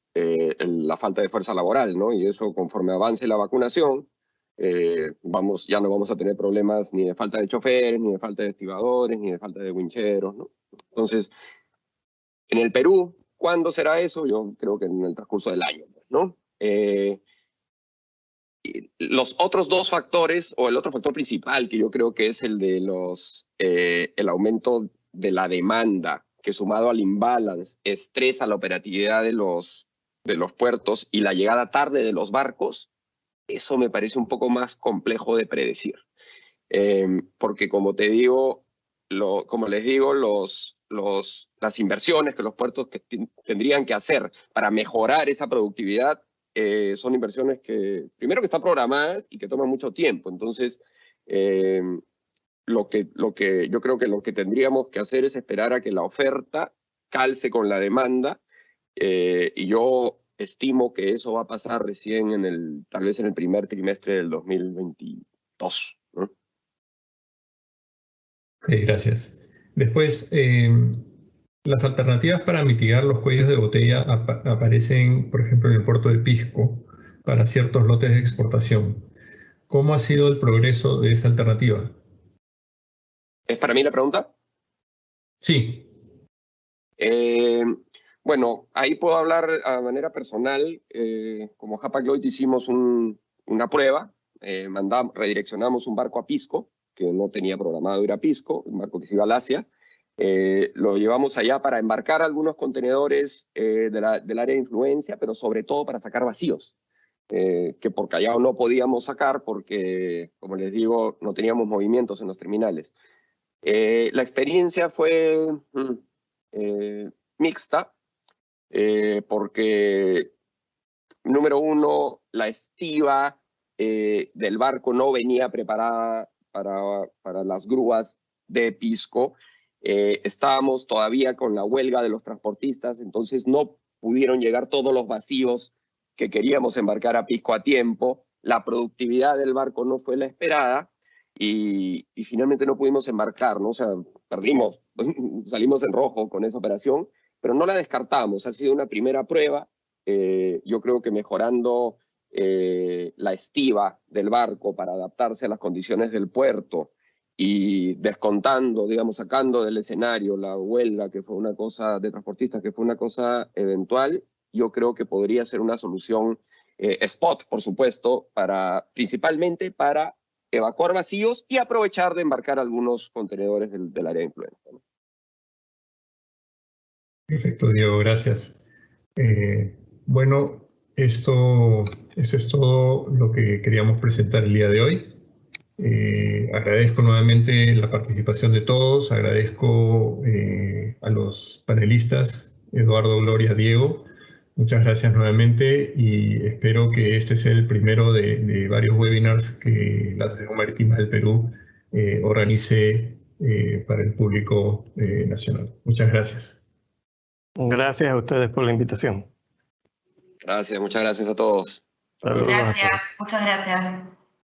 la falta de fuerza laboral, ¿no? Y eso, conforme avance la vacunación, ya no vamos a tener problemas ni de falta de choferes, ni de falta de estibadores, ni de falta de wincheros, ¿no? Entonces, en el Perú, ¿cuándo será eso? Yo creo que en el transcurso del año, ¿no? Los otros dos factores, o el otro factor principal, que yo creo que es el de el aumento de la demanda, que sumado al imbalance estresa la operatividad de los los puertos y la llegada tarde de los barcos, eso me parece un poco más complejo de predecir. Porque como te digo, como les digo, las inversiones que los puertos tendrían que hacer para mejorar esa productividad son inversiones que, primero, que están programadas y que toman mucho tiempo. Entonces, yo creo que lo que tendríamos que hacer es esperar a que la oferta calce con la demanda, y yo estimo que eso va a pasar recién tal vez en el primer trimestre del 2022, ¿no? Ok, gracias. Después, las alternativas para mitigar los cuellos de botella aparecen, por ejemplo, en el puerto de Pisco para ciertos lotes de exportación. ¿Cómo ha sido el progreso de esa alternativa? ¿Es para mí la pregunta? Sí. Bueno, ahí puedo hablar a manera personal. Como Hapag-Lloyd hicimos una prueba, redireccionamos un barco a Pisco, que no tenía programado ir a Pisco, un barco que se iba al Asia. Lo llevamos allá para embarcar algunos contenedores del área de influencia, pero sobre todo para sacar vacíos, que por Callao no podíamos sacar porque, como les digo, no teníamos movimientos en los terminales. La experiencia fue mixta, porque, número uno, la estiba del barco no venía preparada para las grúas de Pisco. Estábamos todavía con la huelga de los transportistas, entonces no pudieron llegar todos los vacíos que queríamos embarcar a Pisco a tiempo. La productividad del barco no fue la esperada y finalmente no pudimos embarcar, ¿no? O sea, perdimos, salimos en rojo con esa operación, pero no la descartamos. Ha sido una primera prueba. Yo creo que mejorando la estiba del barco para adaptarse a las condiciones del puerto y descontando, digamos, sacando del escenario la huelga, que fue una cosa de transportistas, que fue una cosa eventual, yo creo que podría ser una solución spot, por supuesto, principalmente para evacuar vacíos y aprovechar de embarcar algunos contenedores del área de influencia, ¿no? Perfecto, Diego, gracias. Bueno, esto es todo lo que queríamos presentar el día de hoy. Agradezco nuevamente la participación de todos, agradezco a los panelistas, Eduardo, Gloria, Diego. Muchas gracias nuevamente y espero que este sea el primero de varios webinars que la Asociación Marítima del Perú organice para el público nacional. Muchas gracias. Gracias a ustedes por la invitación. Gracias, muchas gracias a todos. Saludos a todos. Gracias, muchas gracias.